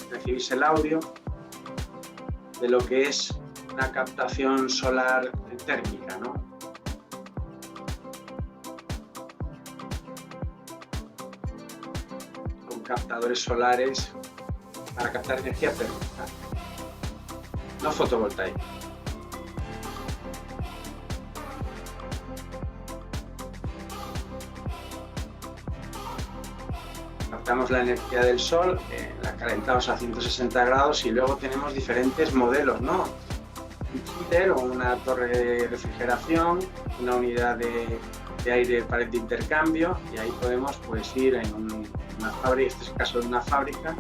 S3: recibís el audio, de lo que es una captación solar térmica, ¿no? captadores solares para captar energía térmica, no fotovoltaica. Captamos la energía del sol, la calentamos a 160 grados y luego tenemos diferentes modelos, ¿no? Un chiller o una torre de refrigeración, una unidad de aire pared de intercambio, y ahí podemos pues ir en una fábrica. Este es el caso de una fábrica,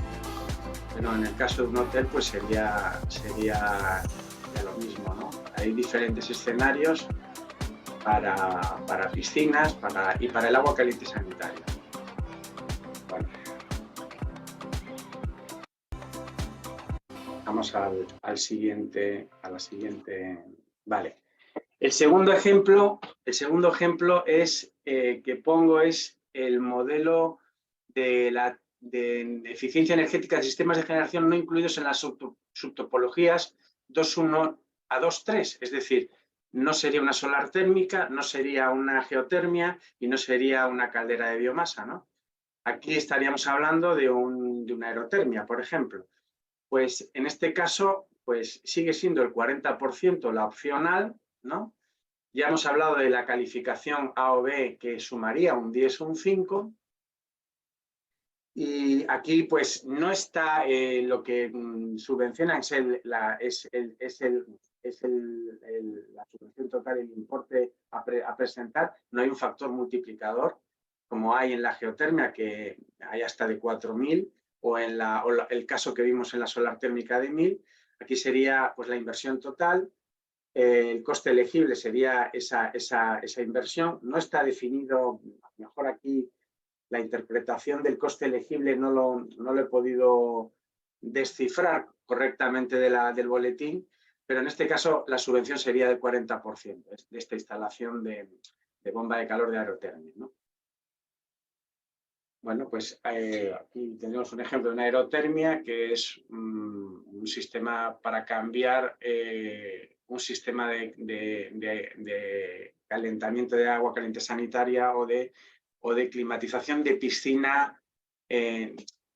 S3: pero en el caso de un hotel pues sería lo mismo, ¿no? Hay diferentes escenarios para piscinas y para el agua caliente sanitaria. Bueno. Vamos a la siguiente. Vale. El segundo ejemplo es que pongo es el modelo de eficiencia energética de sistemas de generación no incluidos en las subtopologías 2.1 a 2.3, es decir, no sería una solar térmica, no sería una geotermia y no sería una caldera de biomasa, ¿no? Aquí estaríamos hablando de una aerotermia, por ejemplo. Pues en este caso, pues sigue siendo el 40% la opcional, ¿no? Ya hemos hablado de la calificación A o B, que sumaría un 10 o un 5. Y aquí pues no está lo que subvenciona, la subvención total, el importe a presentar. No hay un factor multiplicador, como hay en la geotermia, que hay hasta de 4.000, o en el caso que vimos en la solar térmica de 1.000. Aquí sería pues la inversión total. El coste elegible sería esa inversión. No está definido, a lo mejor aquí la interpretación del coste elegible no lo he podido descifrar correctamente del boletín, pero en este caso la subvención sería del 40% de esta instalación de bomba de calor de aerotermia, ¿no? Bueno, pues aquí tenemos un ejemplo de una aerotermia, que es un sistema para cambiar un sistema de calentamiento de agua caliente sanitaria o de climatización de piscina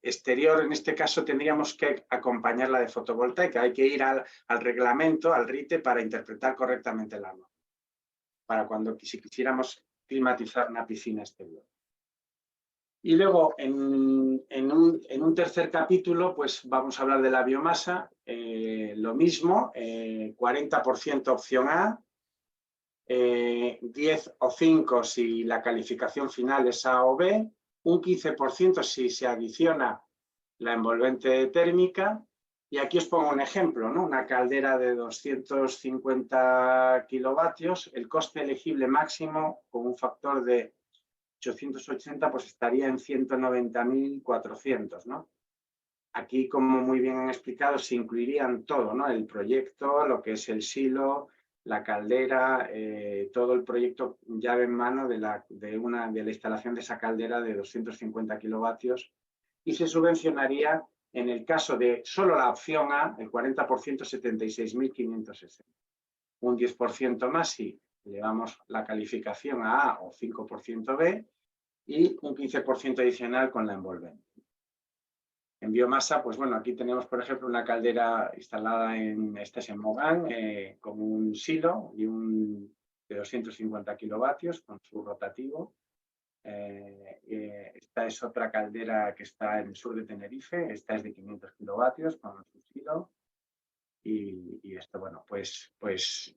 S3: exterior. En este caso tendríamos que acompañarla de fotovoltaica. Hay que ir al reglamento, al RITE, para interpretar correctamente el agua, para si quisiéramos climatizar una piscina exterior. Y luego, en un tercer capítulo, pues vamos a hablar de la biomasa. Lo mismo, 40% opción A, 10 o 5 si la calificación final es A o B, un 15% si se adiciona la envolvente térmica. Y aquí os pongo un ejemplo, ¿no? Una caldera de 250 kilovatios, el coste elegible máximo con un factor de 880, pues estaría en 190.400, ¿no? Aquí, como muy bien han explicado, se incluirían todo, ¿no? El proyecto, lo que es el silo, la caldera, todo el proyecto llave en mano de la instalación de esa caldera de 250 kilovatios, y se subvencionaría, en el caso de solo la opción A, el 40%, 76.560. Un 10% más si elevamos la calificación a A, o 5% B, y un 15% adicional con la envolvente. En biomasa, pues bueno, aquí tenemos, por ejemplo, una caldera instalada en Mogán, con un silo de 250 kilovatios con su rotativo. Esta es otra caldera que está en el sur de Tenerife. Esta es de 500 kilovatios con su silo. Y esto, bueno, pues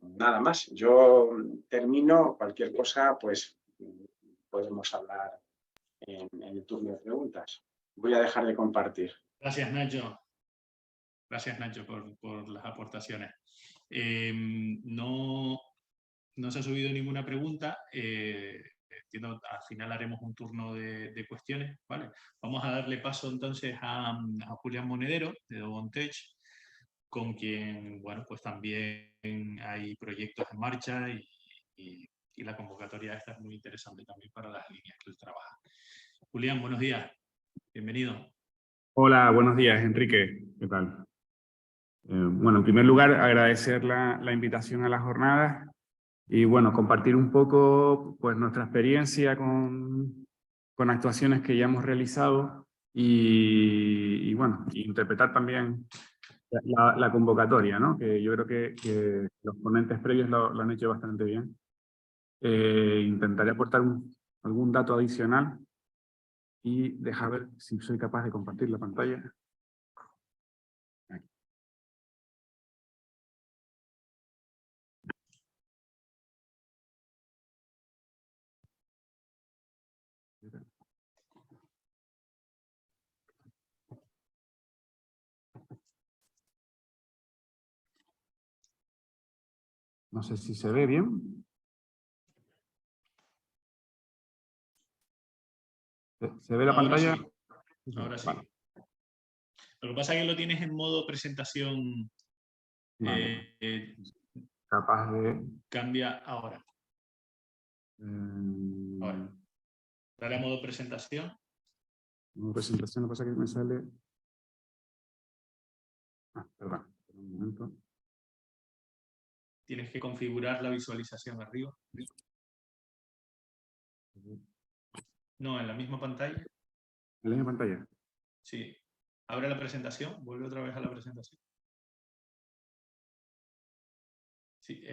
S3: nada más. Yo termino. Cualquier cosa, pues podemos hablar en el turno de preguntas. Voy a dejar de compartir.
S1: Gracias, Nacho. Gracias, Nacho, por las aportaciones. No se ha subido ninguna pregunta. Entiendo, al final haremos un turno de cuestiones, ¿vale? Vamos a darle paso entonces a Julián Monedero, de Dobontech, con quien, bueno, pues también hay proyectos en marcha y la convocatoria esta es muy interesante también para las líneas que él trabaja. Julián, buenos días. Bienvenido.
S4: Hola, buenos días, Enrique. ¿Qué tal? Bueno, en primer lugar, agradecer la invitación a la jornada y, bueno, compartir un poco pues, nuestra experiencia con actuaciones que ya hemos realizado y bueno, interpretar también la convocatoria, ¿no? Que yo creo que los ponentes previos lo han hecho bastante bien. Intentaré aportar algún dato adicional y dejar ver si soy capaz de compartir la pantalla. Aquí. No sé si se ve bien. ¿Se ve la
S1: Ahora
S4: pantalla?
S1: sí. Ahora sí.
S4: Vale.
S1: Lo que pasa es que lo tienes en modo presentación.
S4: Vale. Capaz de...
S1: Cambia ahora. Ahora. Dale a modo presentación.
S4: Modo presentación, lo que pasa es que me sale... perdón. Un momento.
S1: Tienes que configurar la visualización arriba. No, en la misma pantalla.
S4: ¿En la misma pantalla?
S1: Sí. Abre la presentación. Vuelve otra vez a la presentación. Sí.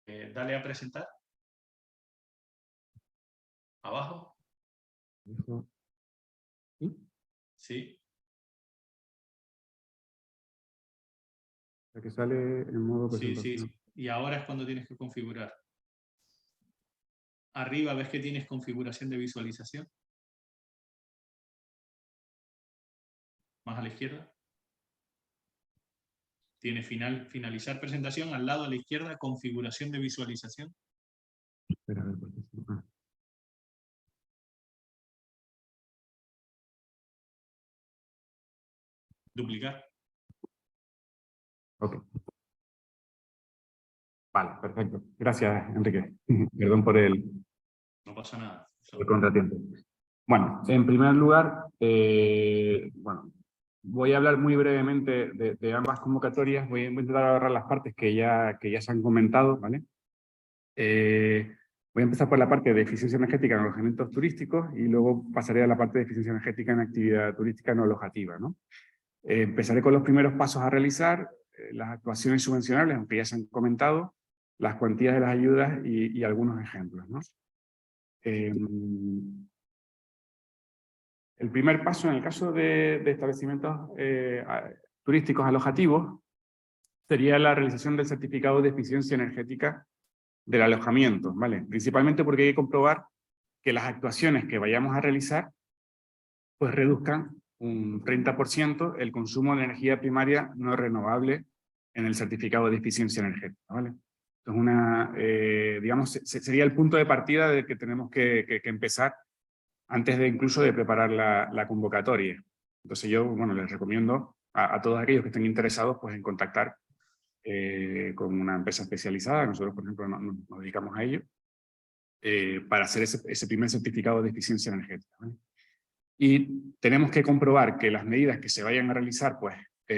S1: Dale a presentar. Abajo.
S4: ¿Sí?
S1: Sí.
S4: La que sale en modo
S1: Sí,
S4: presentación.
S1: sí. Y ahora es cuando tienes que configurar. Arriba ves que tienes configuración de visualización. Más a la izquierda. Tiene finalizar presentación. Al lado a la izquierda, configuración de visualización.
S4: Espera, a ver, porque...
S1: Duplicar.
S4: Ok. Vale, perfecto. Gracias, Enrique. Perdón por el
S1: No pasa nada.
S4: contratiempo. Bueno, en primer lugar, bueno, voy a hablar muy brevemente de ambas convocatorias. Voy a intentar agarrar las partes que ya se han comentado, ¿vale? Voy a empezar por la parte de eficiencia energética en alojamientos turísticos y luego pasaré a la parte de eficiencia energética en actividad turística no alojativa, ¿no? Empezaré con los primeros pasos a realizar, las actuaciones subvencionables, aunque ya se han comentado, las cuantías de las ayudas y algunos ejemplos, ¿no? El primer paso en el caso de establecimientos turísticos alojativos sería la realización del certificado de eficiencia energética del alojamiento, ¿vale? Principalmente porque hay que comprobar que las actuaciones que vayamos a realizar pues reduzcan un 30% el consumo de energía primaria no renovable en el certificado de eficiencia energética, ¿vale? Entonces digamos, sería el punto de partida de que tenemos que empezar antes de incluso de preparar la convocatoria. Entonces yo, bueno, les recomiendo a todos aquellos que estén interesados pues en contactar con una empresa especializada, nosotros por ejemplo nos dedicamos a ello, para hacer ese primer certificado de eficiencia energética, ¿vale? Y tenemos que comprobar que las medidas que se vayan a realizar pues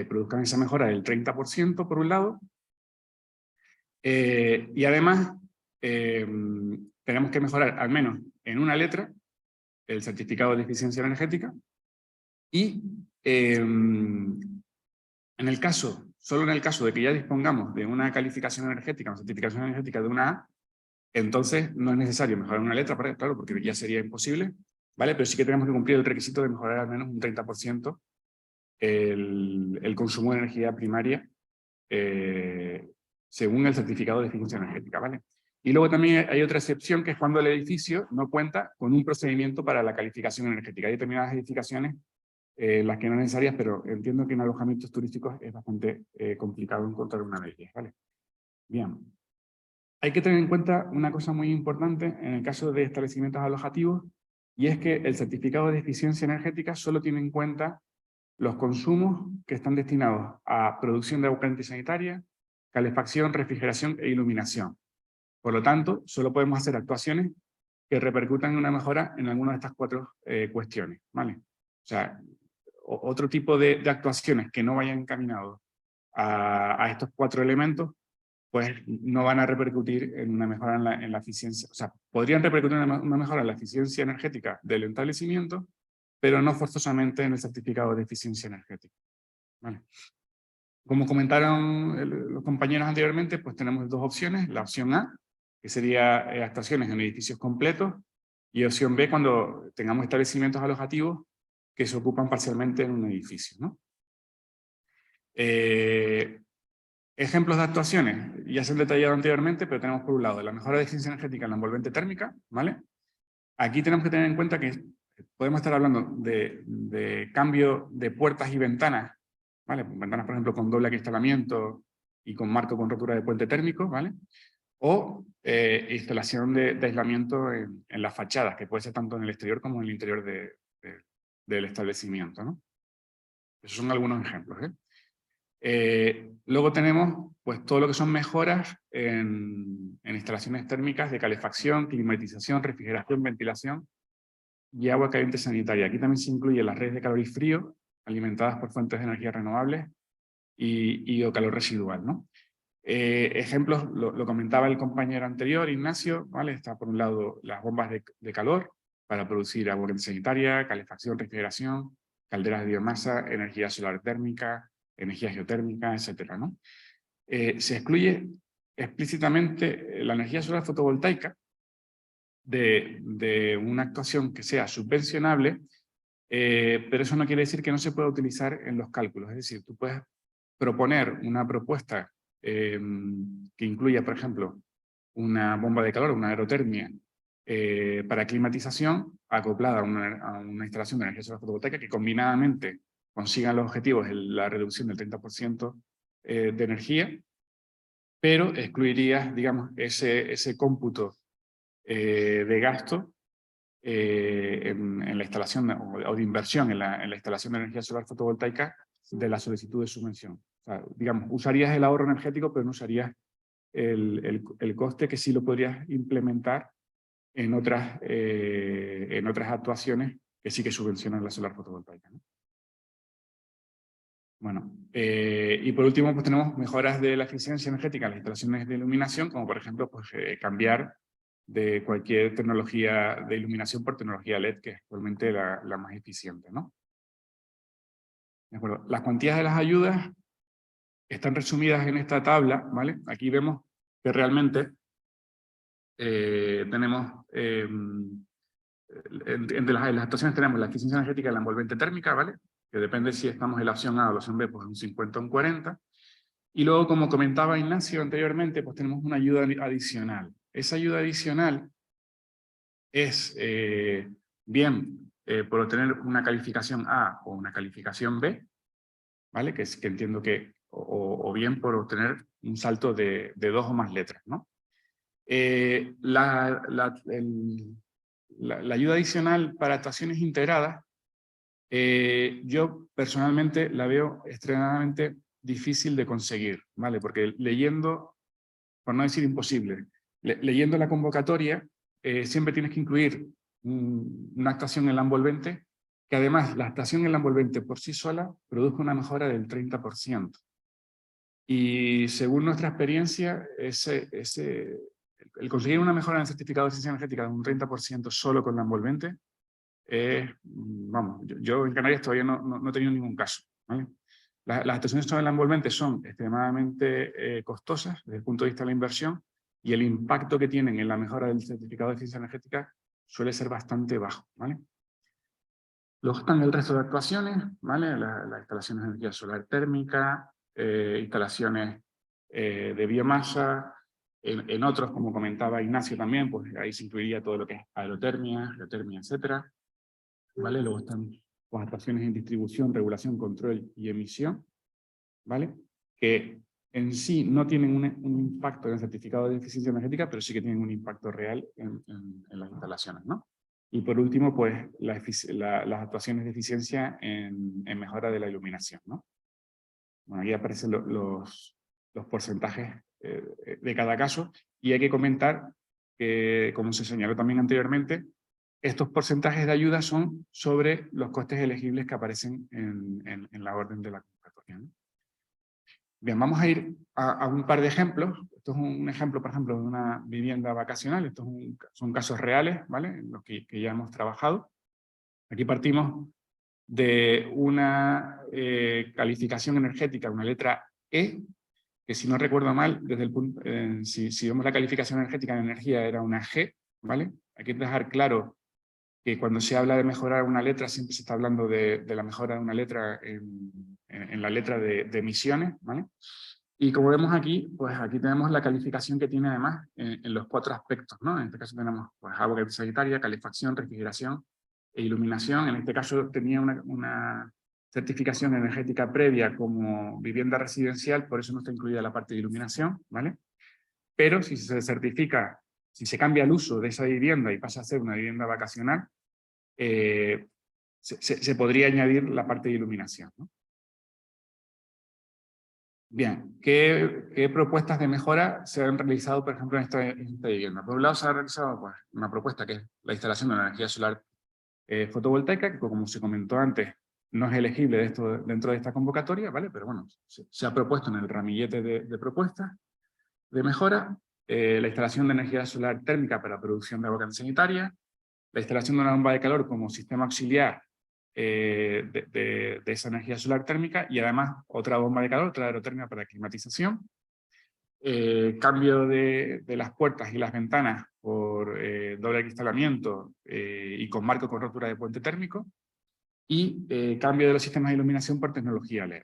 S4: produzcan esa mejora del 30% por un lado, y además tenemos que mejorar al menos en una letra el certificado de eficiencia energética y solo en el caso de que ya dispongamos de una calificación energética, una certificación energética de una A, entonces no es necesario mejorar una letra, claro, porque ya sería imposible, ¿vale? Pero sí que tenemos que cumplir el requisito de mejorar al menos un 30% el consumo de energía primaria según el certificado de eficiencia energética, ¿vale? Y luego también hay otra excepción, que es cuando el edificio no cuenta con un procedimiento para la calificación energética. Hay determinadas edificaciones, las que no necesarias, pero entiendo que en alojamientos turísticos es bastante complicado encontrar una de ellas, ¿vale? Bien. Hay que tener en cuenta una cosa muy importante en el caso de establecimientos alojativos, y es que el certificado de eficiencia energética solo tiene en cuenta los consumos que están destinados a producción de agua caliente sanitaria, calefacción, refrigeración e iluminación. Por lo tanto, solo podemos hacer actuaciones que repercutan en una mejora en alguna de estas cuatro cuestiones, ¿vale? O sea, otro tipo de actuaciones que no vayan encaminados a estos cuatro elementos, pues no van a repercutir en una mejora en la eficiencia, o sea, podrían repercutir en una mejora en la eficiencia energética del establecimiento, pero no forzosamente en el certificado de eficiencia energética. ¿Vale? Como comentaron los compañeros anteriormente, pues tenemos dos opciones. La opción A, que sería actuaciones en edificios completos, y opción B, cuando tengamos establecimientos alojativos que se ocupan parcialmente en un edificio, ¿no? Ejemplos de actuaciones, ya se han detallado anteriormente, pero tenemos por un lado la mejora de eficiencia energética en la envolvente térmica, ¿vale? Aquí tenemos que tener en cuenta que podemos estar hablando de cambio de puertas y ventanas, ¿vale? Ventanas, por ejemplo, con doble acristalamiento y con marco con rotura de puente térmico, ¿vale? O instalación de aislamiento en las fachadas, que puede ser tanto en el exterior como en el interior del establecimiento, ¿no? Esos son algunos ejemplos, luego tenemos pues, todo lo que son mejoras en instalaciones térmicas de calefacción, climatización, refrigeración, ventilación y agua caliente sanitaria. Aquí también se incluyen las redes de calor y frío, alimentadas por fuentes de energía renovables y o calor residual, ¿no? Ejemplos, lo comentaba el compañero anterior, Ignacio, ¿vale? Está por un lado las bombas de calor para producir agua caliente sanitaria, calefacción, refrigeración, calderas de biomasa, energía solar térmica, energía geotérmica, etcétera, ¿no? Se excluye explícitamente la energía solar fotovoltaica de una actuación que sea subvencionable, pero eso no quiere decir que no se pueda utilizar en los cálculos. Es decir, tú puedes proponer una propuesta que incluya, por ejemplo, una bomba de calor, una aerotermia, para climatización acoplada a una instalación de energía solar fotovoltaica que combinadamente consigan los objetivos de la reducción del 30% de energía, pero excluiría, digamos, ese cómputo de gasto en la instalación o de inversión en la instalación de energía solar fotovoltaica de la solicitud de subvención. O sea, digamos, usarías el ahorro energético, pero no usarías el coste que sí lo podrías implementar en otras actuaciones que sí que subvencionan la solar fotovoltaica, ¿no? Bueno, y por último pues tenemos mejoras de la eficiencia energética en las instalaciones de iluminación, como por ejemplo pues, cambiar de cualquier tecnología de iluminación por tecnología LED, que es actualmente la más eficiente, ¿no? ¿De acuerdo? Las cuantías de las ayudas están resumidas en esta tabla, ¿vale? Aquí vemos que realmente tenemos, entre las actuaciones tenemos la eficiencia energética y la envolvente térmica, ¿vale? Que depende si estamos en la opción A o la opción B, pues un 50 o un 40. Y luego, como comentaba Ignacio anteriormente, pues tenemos una ayuda adicional. Esa ayuda adicional es bien por obtener una calificación A o una calificación B, ¿vale? Que entiendo que, o bien por obtener un salto de 2 o más letras, ¿no? La ayuda adicional para actuaciones integradas, yo personalmente la veo extremadamente difícil de conseguir, ¿vale? Porque leyendo, por no decir imposible, leyendo la convocatoria, siempre tienes que incluir una actuación en la envolvente, que además la actuación en la envolvente por sí sola produce una mejora del 30%. Y según nuestra experiencia, el conseguir una mejora en el certificado de eficiencia energética de un 30% solo con la envolvente, vamos, yo en Canarias todavía no he tenido ningún caso, ¿vale? Las actuaciones sobre la envolvente son extremadamente costosas desde el punto de vista de la inversión, y el impacto que tienen en la mejora del certificado de eficiencia energética suele ser bastante bajo, ¿vale? Luego están el resto de actuaciones, ¿vale? Las instalaciones de energía solar térmica, instalaciones de biomasa. En otros, como comentaba Ignacio también, pues ahí se incluiría todo lo que es aerotermia, geotermia, etcétera, ¿vale? Luego están las actuaciones en distribución, regulación, control y emisión, ¿vale? Que en sí no tienen un impacto en el certificado de eficiencia energética, pero sí que tienen un impacto real en las instalaciones, ¿no? Y por último, pues las actuaciones de eficiencia en mejora de la iluminación, ¿no? Bueno, aquí aparecen los porcentajes de cada caso, y hay que comentar que, como se señaló también anteriormente, estos porcentajes de ayuda son sobre los costes elegibles que aparecen en la orden de la convocatoria, ¿no? Bien, vamos a ir a un par de ejemplos. Esto es un ejemplo, por ejemplo, de una vivienda vacacional. Estos son casos reales, ¿vale? En los que ya hemos trabajado. Aquí partimos de una calificación energética, una letra E, que si no recuerdo mal, desde el punto, si vemos la calificación energética de energía era una G, ¿vale? Hay que dejar claro que cuando se habla de mejorar una letra, siempre se está hablando de la mejora de una letra en la letra de emisiones, ¿vale? Y como vemos aquí, pues aquí tenemos la calificación que tiene además en los 4 aspectos, ¿no? En este caso tenemos pues, agua sanitaria, calefacción, refrigeración e iluminación. En este caso tenía una certificación energética previa como vivienda residencial, por eso no está incluida la parte de iluminación, ¿vale? Pero si se certifica, si se cambia el uso de esa vivienda y pasa a ser una vivienda vacacional, se podría añadir la parte de iluminación, ¿no? Bien, ¿qué propuestas de mejora se han realizado, por ejemplo, en esta vivienda? Por un lado se ha realizado pues, una propuesta que es la instalación de energía solar fotovoltaica, que como se comentó antes, no es elegible dentro de esta convocatoria, ¿vale? Pero bueno, se ha propuesto en el ramillete de propuestas de mejora, la instalación de energía solar térmica para producción de agua sanitaria, la instalación de una bomba de calor como sistema auxiliar de esa energía solar térmica, y además otra bomba de calor, otra aerotérmica para climatización, cambio de las puertas y las ventanas por doble acristalamiento y con marco con rotura de puente térmico, y cambio de los sistemas de iluminación por tecnología LED.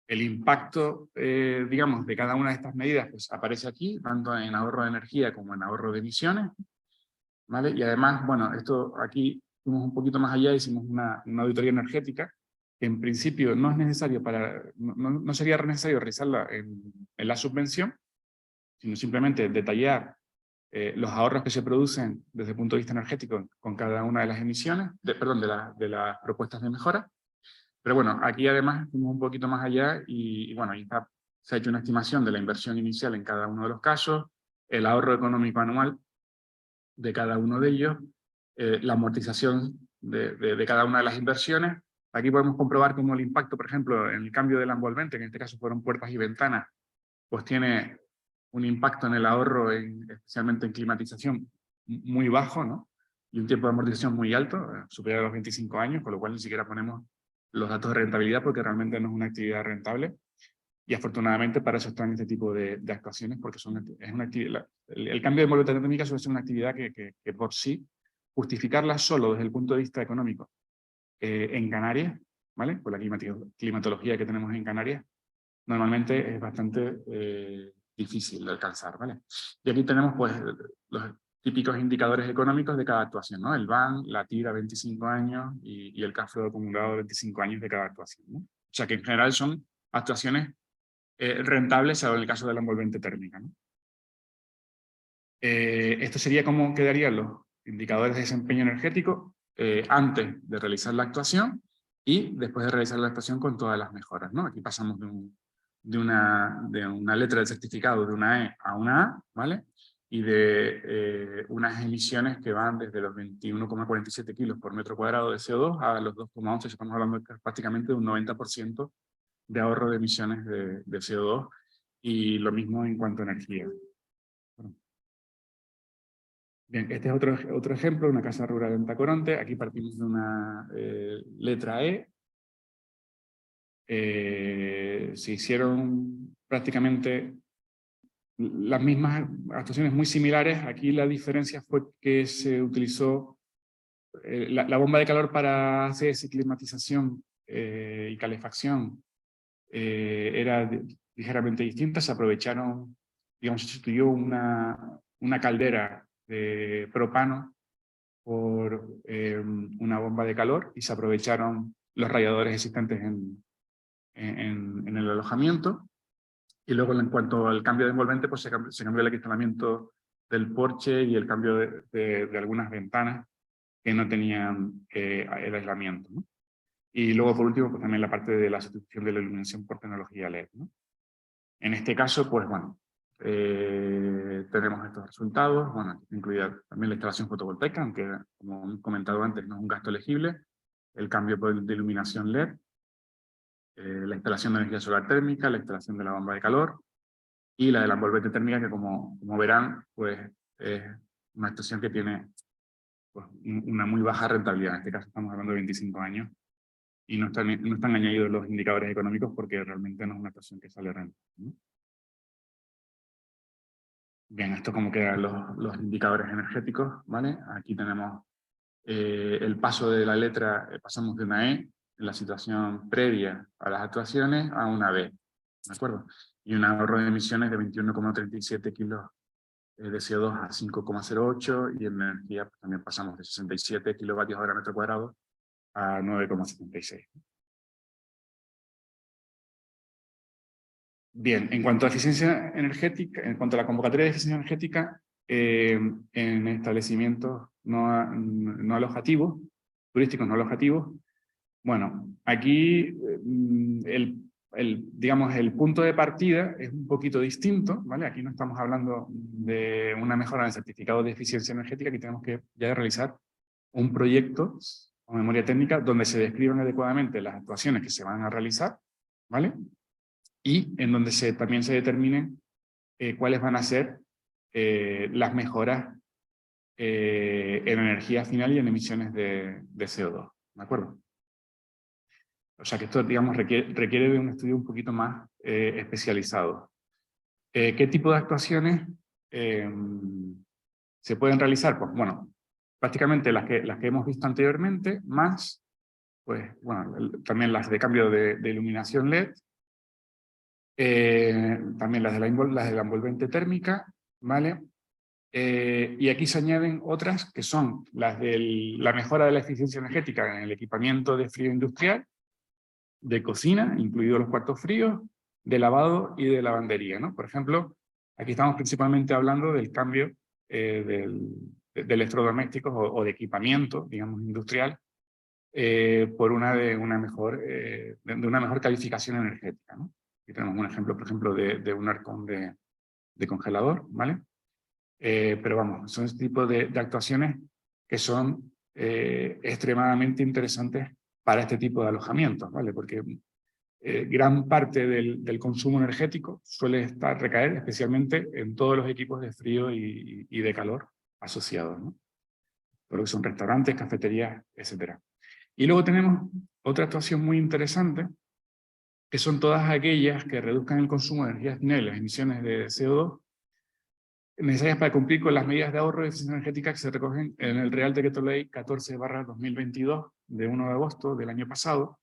S4: El impacto, digamos, de cada una de estas medidas pues, aparece aquí, tanto en ahorro de energía como en ahorro de emisiones, ¿vale? Y además, bueno, esto aquí fuimos un poquito más allá, hicimos una auditoría energética, que en principio no es necesario no sería necesario realizarla en la subvención, sino simplemente detallar los ahorros que se producen desde el punto de vista energético con cada una de las emisiones, de las propuestas de mejora. Pero bueno, aquí además fuimos un poquito más allá y bueno, ahí se ha hecho una estimación de la inversión inicial en cada uno de los casos, el ahorro económico anual de cada uno de ellos, la amortización de cada una de las inversiones. Aquí podemos comprobar cómo el impacto, por ejemplo, en el cambio de la envolvente, que en este caso fueron puertas y ventanas, pues tiene un impacto en el ahorro, especialmente en climatización, muy bajo, ¿no? Y un tiempo de amortización muy alto, superior a los 25 años, con lo cual ni siquiera ponemos los datos de rentabilidad porque realmente no es una actividad rentable. Y afortunadamente para eso están este tipo de actuaciones, porque es una actividad, el cambio de envolvente térmica suele ser una actividad que por sí, justificarla solo desde el punto de vista económico en Canarias, ¿vale? Con la climatología que tenemos en Canarias, normalmente es bastante difícil de alcanzar, ¿vale? Y aquí tenemos pues los típicos indicadores económicos de cada actuación, ¿no? El BAN, la tira 25 años y el cash flow acumulado 25 años de cada actuación, ¿no? O sea que en general son actuaciones rentables, salvo en el caso de la envolvente térmica, ¿no? Esto sería cómo quedarían los indicadores de desempeño energético antes de realizar la actuación y después de realizar la actuación con todas las mejoras, ¿no? Aquí pasamos de una letra del certificado de una E a una A, ¿vale? Y de unas emisiones que van desde los 21,47 kilos por metro cuadrado de CO2 a los 2,11, estamos hablando prácticamente de un 90% de ahorro de emisiones de CO2, y lo mismo en cuanto a energía. Bien, este es otro ejemplo, una casa rural en Tacoronte. Aquí partimos de una letra E. Se hicieron prácticamente las mismas actuaciones muy similares. Aquí la diferencia fue que se utilizó la bomba de calor para ACS, climatización y calefacción. Era ligeramente distinta, se aprovecharon, digamos, se sustituyó una caldera de propano por una bomba de calor y se aprovecharon los radiadores existentes en el alojamiento. Y luego en cuanto al cambio de envolvente, pues se cambió el acristalamiento del porche y el cambio de algunas ventanas que no tenían el aislamiento, ¿no? Y luego, por último, pues también la parte de la sustitución de la iluminación por tecnología LED, ¿no? En este caso, pues bueno, tenemos estos resultados. Bueno, incluida también la instalación fotovoltaica, aunque como he comentado antes no es un gasto elegible, el cambio de iluminación LED, la instalación de energía solar térmica, la instalación de la bomba de calor, y la de la envolvente térmica, que como verán, pues es una actuación que tiene pues, una muy baja rentabilidad. En este caso estamos hablando de 25 años. Y no están añadidos los indicadores económicos porque realmente no es una actuación que sale rentable, ¿no? Bien, esto como quedan los indicadores energéticos, ¿vale? Aquí tenemos el paso de la letra, pasamos de una E, en la situación previa a las actuaciones, a una B, ¿de acuerdo? Y un ahorro de emisiones de 21,37 kilos de CO2 a 5,08, y en energía pues, también pasamos de 67 kilovatios hora metro cuadrado a 9,76. Bien, en cuanto a eficiencia energética, en cuanto a la convocatoria de eficiencia energética, en establecimientos no alojativos, turísticos no alojativos, bueno, aquí digamos, el punto de partida es un poquito distinto, ¿vale? Aquí no estamos hablando de una mejora en el certificado de eficiencia energética, aquí tenemos que ya realizar un proyecto o memoria técnica donde se describan adecuadamente las actuaciones que se van a realizar, ¿vale? Y en donde también se determinen cuáles van a ser las mejoras en energía final y en emisiones de CO2, ¿de acuerdo? O sea que esto, digamos, requiere de un estudio un poquito más especializado. ¿Qué tipo de actuaciones se pueden realizar? Pues bueno, prácticamente las que hemos visto anteriormente, más, pues bueno, también las de cambio de iluminación LED, también las de la envolvente térmica, ¿vale? Y aquí se añaden otras que son las de la mejora de la eficiencia energética en el equipamiento de frío industrial, de cocina, incluidos los cuartos fríos, de lavado y de lavandería, ¿no? Por ejemplo, aquí estamos principalmente hablando del cambio de electrodomésticos o de equipamiento, digamos, industrial, por de una mejor calificación energética, ¿no? Aquí tenemos un ejemplo, por ejemplo, de un arcón de congelador, ¿vale? Pero vamos, son este tipo de actuaciones que son extremadamente interesantes para este tipo de alojamientos, ¿vale? Porque gran parte del consumo energético suele recaer especialmente en todos los equipos de frío y de calor asociados, ¿no? Por lo que son restaurantes, cafeterías, etc. Y luego tenemos otra actuación muy interesante, que son todas aquellas que reduzcan el consumo de energía final y las emisiones de CO2 necesarias para cumplir con las medidas de ahorro de eficiencia energética que se recogen en el Real Decreto Ley 14/2022 de 1 de agosto del año pasado,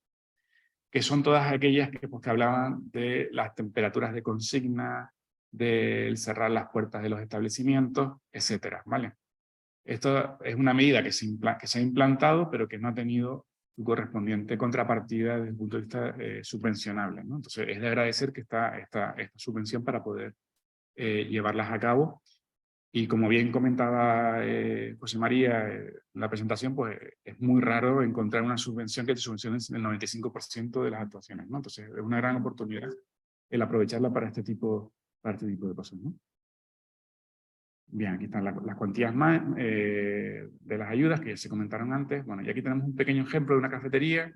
S4: que son todas aquellas que hablaban de las temperaturas de consigna, del cerrar las puertas de los establecimientos, etcétera, ¿vale? Esto es una medida que se ha implantado, pero que no ha tenido su correspondiente contrapartida desde el punto de vista subvencionable, ¿no? Entonces es de agradecer que está esta subvención para poder llevarlas a cabo. Y como bien comentaba José María en la presentación, pues es muy raro encontrar una subvención que te subvencione el 95% de las actuaciones, ¿no? Entonces es una gran oportunidad el aprovecharla para este tipo de cosas, ¿no? Bien, aquí están las cuantías más de las ayudas que se comentaron antes. Bueno, y aquí tenemos un pequeño ejemplo de una cafetería.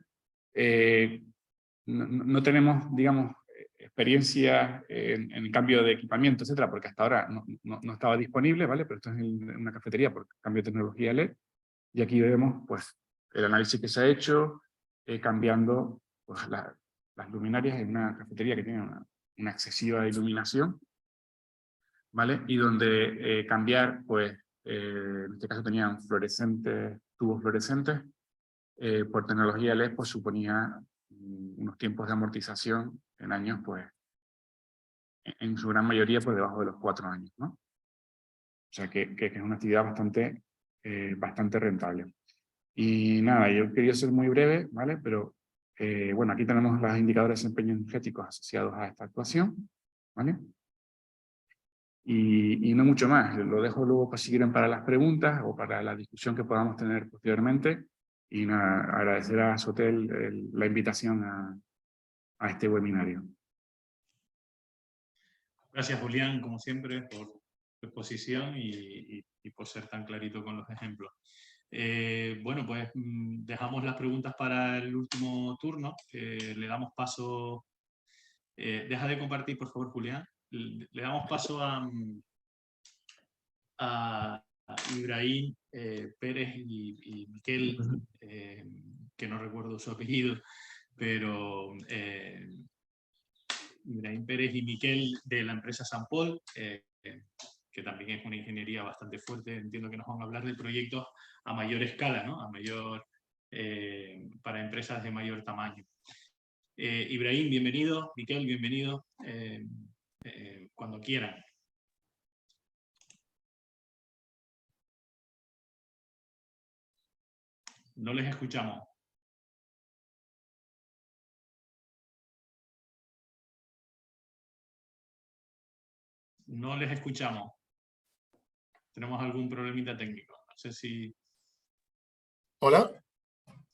S4: No tenemos, digamos, experiencia en cambio de equipamiento, etcétera, porque hasta ahora no estaba disponible, ¿vale? Pero esto es una cafetería por cambio de tecnología LED. Y aquí vemos, pues, el análisis que se ha hecho, cambiando pues, las luminarias en una cafetería que tiene una excesiva iluminación, ¿vale? Y donde cambiar, pues, en este caso tenían tubos fluorescentes, por tecnología LED, pues suponía unos tiempos de amortización en años, pues, en su gran mayoría por debajo de los 4 años, ¿no? O sea que es una actividad bastante rentable. Y nada, yo quería ser muy breve, ¿vale? Pero, bueno, aquí tenemos los indicadores de desempeño energéticos asociados a esta actuación, ¿vale? Y no mucho más, lo dejo luego para seguir para las preguntas o para la discusión que podamos tener posteriormente. Y nada, agradecer a Sotel la invitación a este webinario.
S1: Gracias, Julián, como siempre, por tu exposición y por ser tan clarito con los ejemplos. Bueno, pues dejamos las preguntas para el último turno. Le damos paso... deja de compartir, por favor, Julián. Le damos paso a Ibrahim Pérez y Miquel, que no recuerdo su apellido, pero Ibrahim Pérez y Miquel de la empresa Sampol, que también es una ingeniería bastante fuerte. Entiendo que nos van a hablar de proyectos a mayor escala, ¿no? Para empresas de mayor tamaño. Ibrahim, bienvenido. Miquel, bienvenido. Cuando quieran. No les escuchamos. No les escuchamos. Tenemos algún problemita técnico. No sé si...
S5: Hola.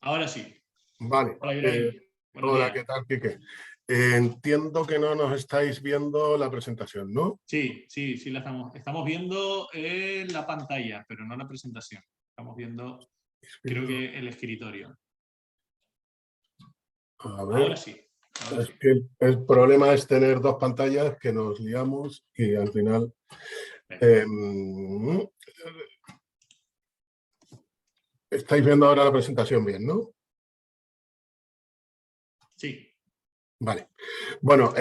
S1: Ahora sí.
S5: Vale.
S1: Hola, Ibrahim.
S5: Hola, ¿qué tal, Quique? Entiendo que no nos estáis viendo la presentación, ¿no?
S1: Sí, la estamos viendo en la pantalla, pero no la presentación. Estamos viendo, creo que el escritorio.
S5: A ver.
S1: Ahora sí.
S5: Es que el problema es tener dos pantallas que nos liamos y al final... estáis viendo ahora la presentación bien, ¿no?
S1: Sí.
S5: Vale. Bueno,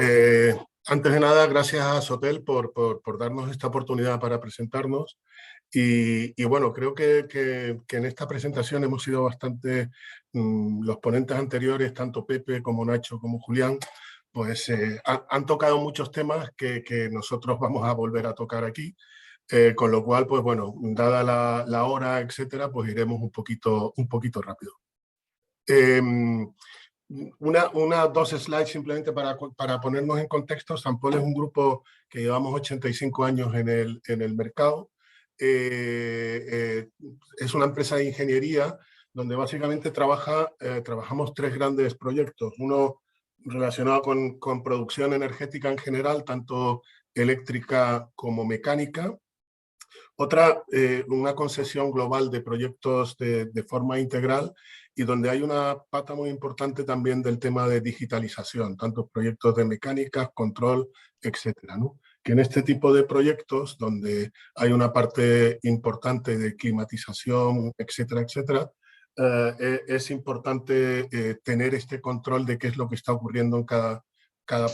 S5: antes de nada, gracias a Sotel por darnos esta oportunidad para presentarnos. Y bueno, creo que en esta presentación hemos sido bastante, los ponentes anteriores, tanto Pepe como Nacho como Julián, pues han tocado muchos temas que nosotros vamos a volver a tocar aquí. Con lo cual, pues bueno, dada la hora, etcétera, pues iremos un poquito rápido. Dos slides simplemente para ponernos en contexto. Sampol es un grupo que llevamos 85 años en el mercado. Es una empresa de ingeniería donde básicamente trabajamos tres grandes proyectos. Uno relacionado con producción energética en general, tanto eléctrica como mecánica. Otra, una concesión global de proyectos de forma integral y donde hay una pata muy importante también del tema de digitalización, tanto proyectos de mecánica, control, etcétera, ¿no? Que en este tipo de proyectos, donde hay una parte importante de climatización, etcétera, etcétera, es importante tener este control de qué es lo que está ocurriendo en cada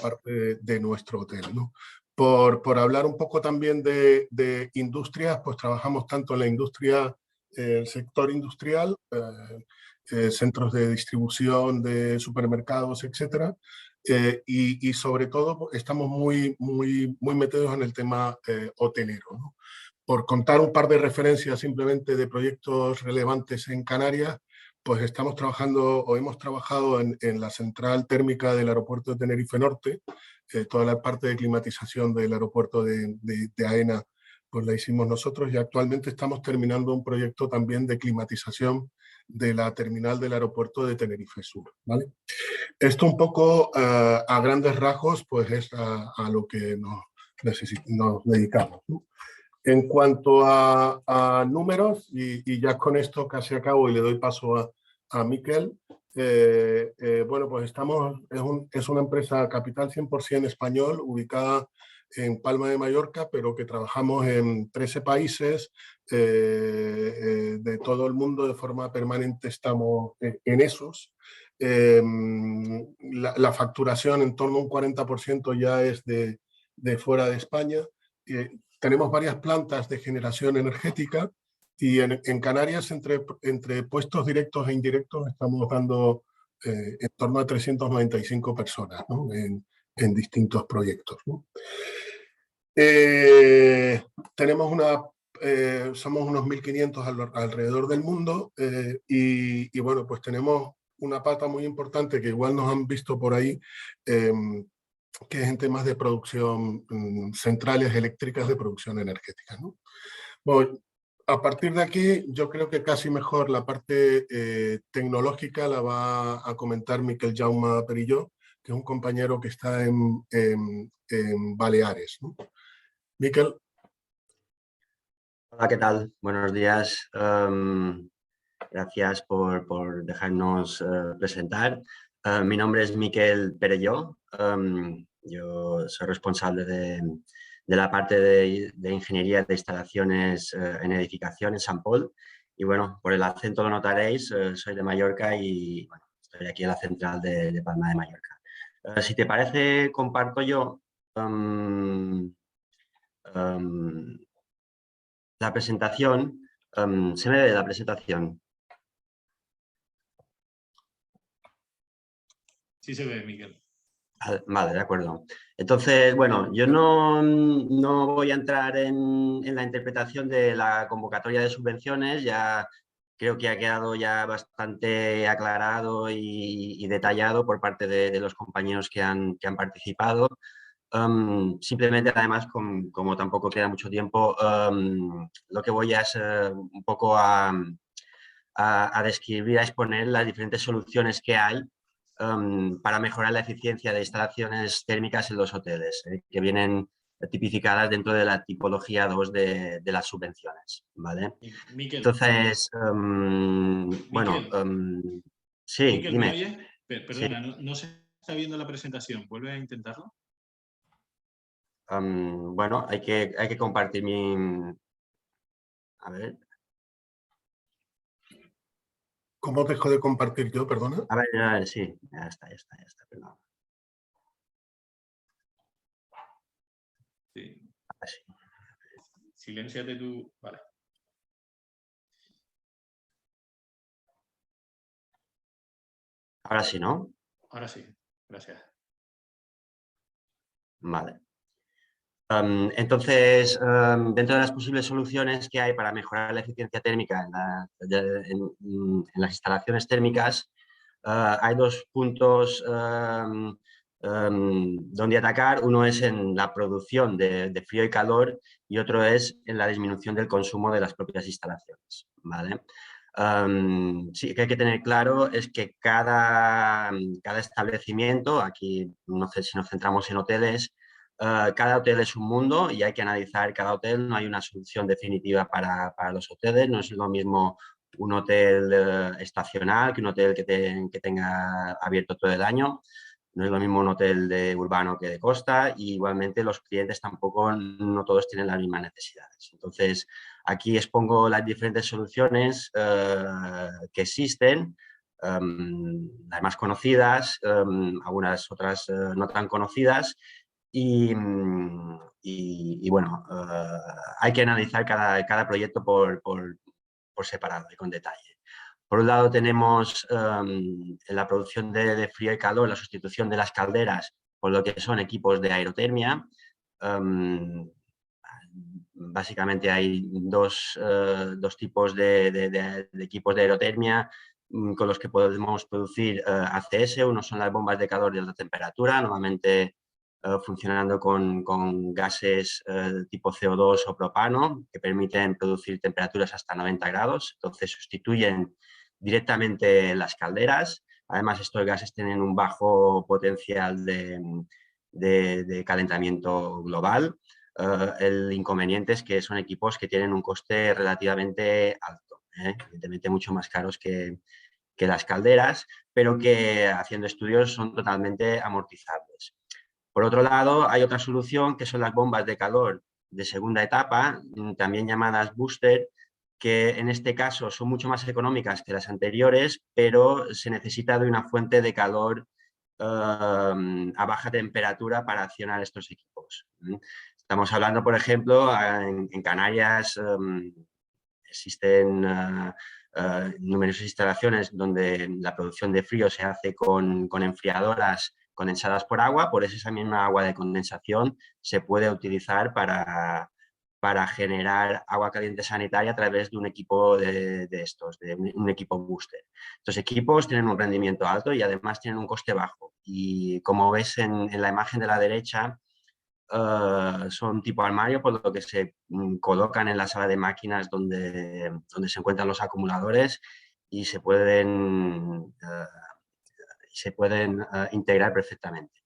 S5: parte de nuestro hotel, ¿no? Por hablar un poco también de industrias, pues trabajamos tanto en la industria, el sector industrial, centros de distribución de supermercados, etcétera, y sobre todo estamos muy metidos en el tema hotelero, ¿no? Por contar un par de referencias simplemente de proyectos relevantes en Canarias, pues estamos trabajando o hemos trabajado en la central térmica del aeropuerto de Tenerife Norte, toda la parte de climatización del aeropuerto de AENA, pues la hicimos nosotros y actualmente estamos terminando un proyecto también de climatización de la terminal del aeropuerto de Tenerife Sur, ¿vale? Esto un poco a grandes rasgos pues es a lo que nos dedicamos, ¿no? En cuanto a números, y ya con esto casi acabo y le doy paso a Miquel, bueno, pues es una empresa capital 100% español, ubicada en Palma de Mallorca, pero que trabajamos en 13 países de todo el mundo de forma permanente, estamos en esos. La facturación en torno a un 40% ya es de fuera de España. Tenemos varias plantas de generación energética y en Canarias, entre puestos directos e indirectos, estamos dando en torno a 395 personas, ¿no? en distintos proyectos, ¿no? Somos unos 1.500 alrededor del mundo y bueno, pues tenemos una pata muy importante que igual nos han visto por ahí, que es en temas de producción, centrales eléctricas de producción energética, ¿no? Bueno, a partir de aquí, yo creo que casi mejor la parte tecnológica la va a comentar Miquel Jaume Perilló, que es un compañero que está en Baleares, ¿no? Miquel.
S6: Hola, ¿qué tal? Buenos días. Gracias por dejarnos presentar. Mi nombre es Miquel Perelló. Yo soy responsable de la parte de ingeniería de instalaciones en edificación en Sant Pol. Y bueno, por el acento lo notaréis, soy de Mallorca y bueno, estoy aquí en la central de Palma de Mallorca. Si te parece, comparto yo la presentación. ¿Se me ve la presentación?
S1: Sí se ve, Miquel.
S6: Vale, de acuerdo. Entonces, bueno, yo no voy a entrar en la interpretación de la convocatoria de subvenciones, ya creo que ha quedado ya bastante aclarado y detallado por parte de los compañeros que han participado. Simplemente, además, como tampoco queda mucho tiempo, lo que voy es un poco a describir, a exponer las diferentes soluciones que hay para mejorar la eficiencia de instalaciones térmicas en los hoteles, que vienen tipificadas dentro de la tipología 2 de las subvenciones, ¿vale?
S1: Miquel,
S6: Entonces, bueno, sí,
S1: Miquel, ¿me
S6: dime.
S1: oyes?
S6: Sí.
S1: Perdona, no se está viendo la presentación. ¿Vuelve a intentarlo?
S6: Bueno, hay que compartir mi... A ver.
S5: ¿Cómo dejo de compartir yo, perdona?
S6: A ver, sí, ya está, perdón.
S1: Sí.
S6: Así.
S1: Silénciate tú. Vale.
S6: Ahora sí, ¿no?
S1: Ahora sí. Gracias.
S6: Vale. Entonces, dentro de las posibles soluciones que hay para mejorar la eficiencia térmica en las instalaciones térmicas, hay dos puntos donde atacar. Uno es en la producción de frío y calor y otro es en la disminución del consumo de las propias instalaciones, ¿vale? Sí, que hay que tener claro es que cada establecimiento, aquí no sé si nos centramos en hoteles, cada hotel es un mundo y hay que analizar cada hotel, no hay una solución definitiva para los hoteles, no es lo mismo un hotel estacional que un hotel que tenga abierto todo el año, no es lo mismo un hotel de urbano que de costa y igualmente los clientes tampoco, no todos tienen las mismas necesidades. Entonces, aquí expongo las diferentes soluciones que existen, las más conocidas, algunas otras no tan conocidas. Y bueno, hay que analizar cada proyecto por separado y con detalle. Por un lado tenemos en la producción de frío y calor la sustitución de las calderas por lo que son equipos de aerotermia. Básicamente hay dos tipos de equipos de aerotermia con los que podemos producir ACS. Uno son las bombas de calor de alta temperatura, normalmente funcionando con gases tipo CO2 o propano, que permiten producir temperaturas hasta 90 grados. Entonces sustituyen directamente las calderas. Además, estos gases tienen un bajo potencial de calentamiento global. El inconveniente es que son equipos que tienen un coste relativamente alto, evidentemente mucho más caros que las calderas, pero que haciendo estudios son totalmente amortizables. Por otro lado, hay otra solución que son las bombas de calor de segunda etapa, también llamadas booster, que en este caso son mucho más económicas que las anteriores, pero se necesita de una fuente de calor a baja temperatura para accionar estos equipos. Estamos hablando, por ejemplo, en Canarias existen numerosas instalaciones donde la producción de frío se hace con enfriadoras condensadas por agua, por eso esa misma agua de condensación se puede utilizar para generar agua caliente sanitaria a través de un equipo de un equipo booster. Estos equipos tienen un rendimiento alto y además tienen un coste bajo. Y como ves en la imagen de la derecha, son tipo armario, por lo que se colocan en la sala de máquinas donde se encuentran los acumuladores y se pueden integrar perfectamente.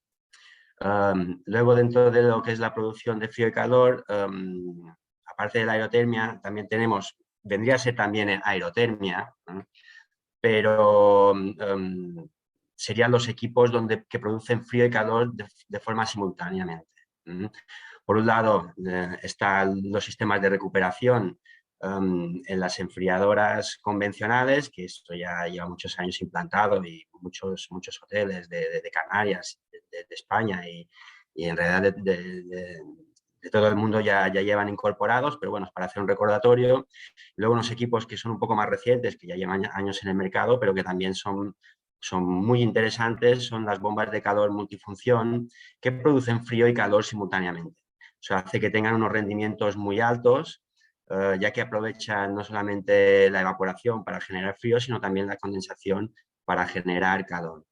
S6: Luego, dentro de lo que es la producción de frío y calor, aparte de la aerotermia, también tenemos, vendría a ser también aerotermia, ¿no? Pero serían los equipos que producen frío y calor de forma simultáneamente. Por un lado, están los sistemas de recuperación en las enfriadoras convencionales, que esto ya lleva muchos años implantado y muchos hoteles de Canarias, de España y en realidad de todo el mundo ya llevan incorporados, pero bueno, es para hacer un recordatorio. Luego unos equipos que son un poco más recientes, que ya llevan años en el mercado, pero que también son muy interesantes, son las bombas de calor multifunción que producen frío y calor simultáneamente. O sea, hace que tengan unos rendimientos muy altos, ya que aprovechan no solamente la evaporación para generar frío, sino también la condensación para generar calor.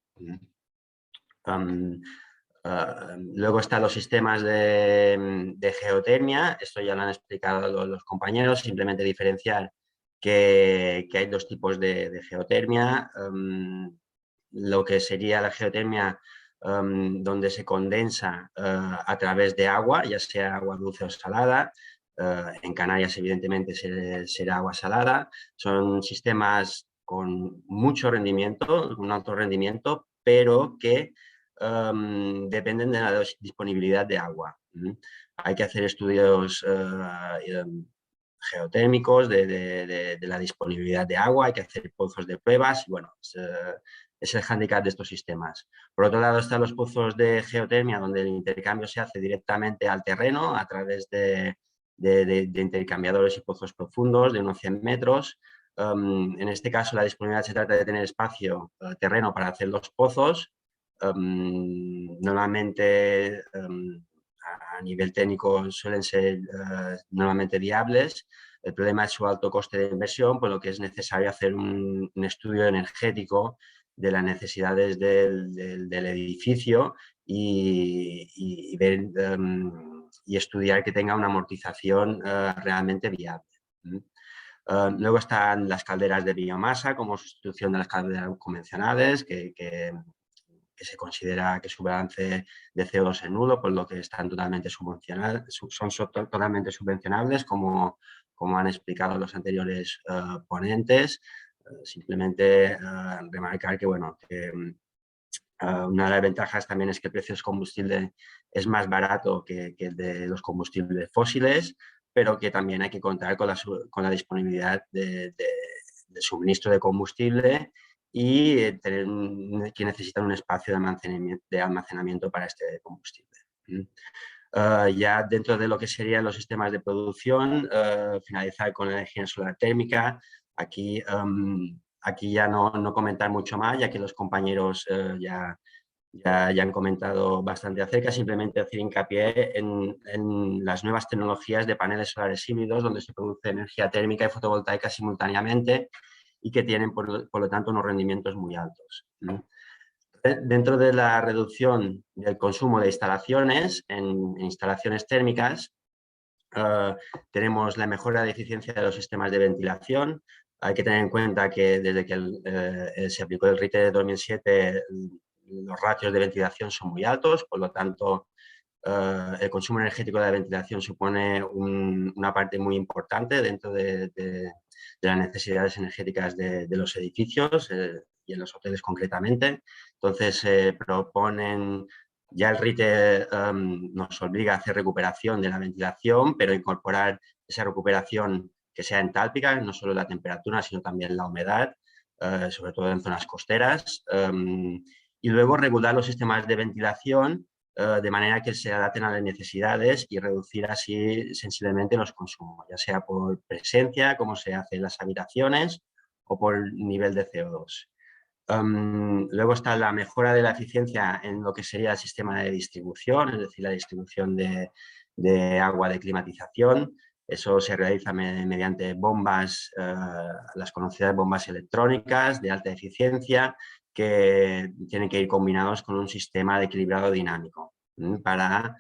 S6: Luego están los sistemas de geotermia, esto ya lo han explicado los compañeros, simplemente diferenciar que hay dos tipos de geotermia, lo que sería la geotermia donde se condensa a través de agua, ya sea agua dulce o salada. En Canarias, evidentemente, será agua salada. Son sistemas con mucho rendimiento, un alto rendimiento, pero que dependen de la disponibilidad de agua. Hay que hacer estudios geotérmicos de la disponibilidad de agua, hay que hacer pozos de pruebas y bueno, es el hándicap de estos sistemas. Por otro lado están los pozos de geotermia donde el intercambio se hace directamente al terreno a través de intercambiadores y pozos profundos de unos 100 metros. En este caso la disponibilidad se trata de tener espacio, terreno para hacer los pozos. Normalmente a nivel técnico suelen ser normalmente viables. El problema es su alto coste de inversión, por lo que es necesario hacer un estudio energético de las necesidades del edificio y ver y estudiar que tenga una amortización realmente viable. Luego están las calderas de biomasa como sustitución de las calderas convencionales que se considera que su balance de CO2 es nulo, por lo que están totalmente subvencionables, son totalmente subvencionables, como han explicado los anteriores ponentes. Simplemente remarcar que, bueno, una de las ventajas también es que el precio del combustible es más barato que el de los combustibles fósiles, pero que también hay que contar con la disponibilidad de suministro de combustible y que necesitan un espacio de almacenamiento para este combustible. Ya dentro de lo que serían los sistemas de producción, finalizar con la energía solar térmica. Aquí ya no comentar mucho más, ya que los compañeros ya han comentado bastante acerca, simplemente hacer hincapié en las nuevas tecnologías de paneles solares híbridos, donde se produce energía térmica y fotovoltaica simultáneamente y que tienen, por lo tanto, unos rendimientos muy altos. Dentro de la reducción del consumo de instalaciones, en instalaciones térmicas, tenemos la mejora de eficiencia de los sistemas de ventilación. Hay que tener en cuenta que desde que se aplicó el RITE de 2007, los ratios de ventilación son muy altos, por lo tanto, el consumo energético de la ventilación supone una parte muy importante dentro de las necesidades energéticas de los edificios y en los hoteles concretamente. Entonces, proponen, ya el RITE nos obliga a hacer recuperación de la ventilación, pero incorporar esa recuperación que sea entálpica, no solo la temperatura, sino también la humedad, sobre todo en zonas costeras. Y luego regular los sistemas de ventilación de manera que se adapten a las necesidades y reducir así sensiblemente los consumos, ya sea por presencia, como se hace en las habitaciones, o por nivel de CO2. Luego está la mejora de la eficiencia en lo que sería el sistema de distribución, es decir, la distribución de agua de climatización. Eso se realiza mediante bombas, las conocidas bombas electrónicas de alta eficiencia, que tienen que ir combinados con un sistema de equilibrado dinámico para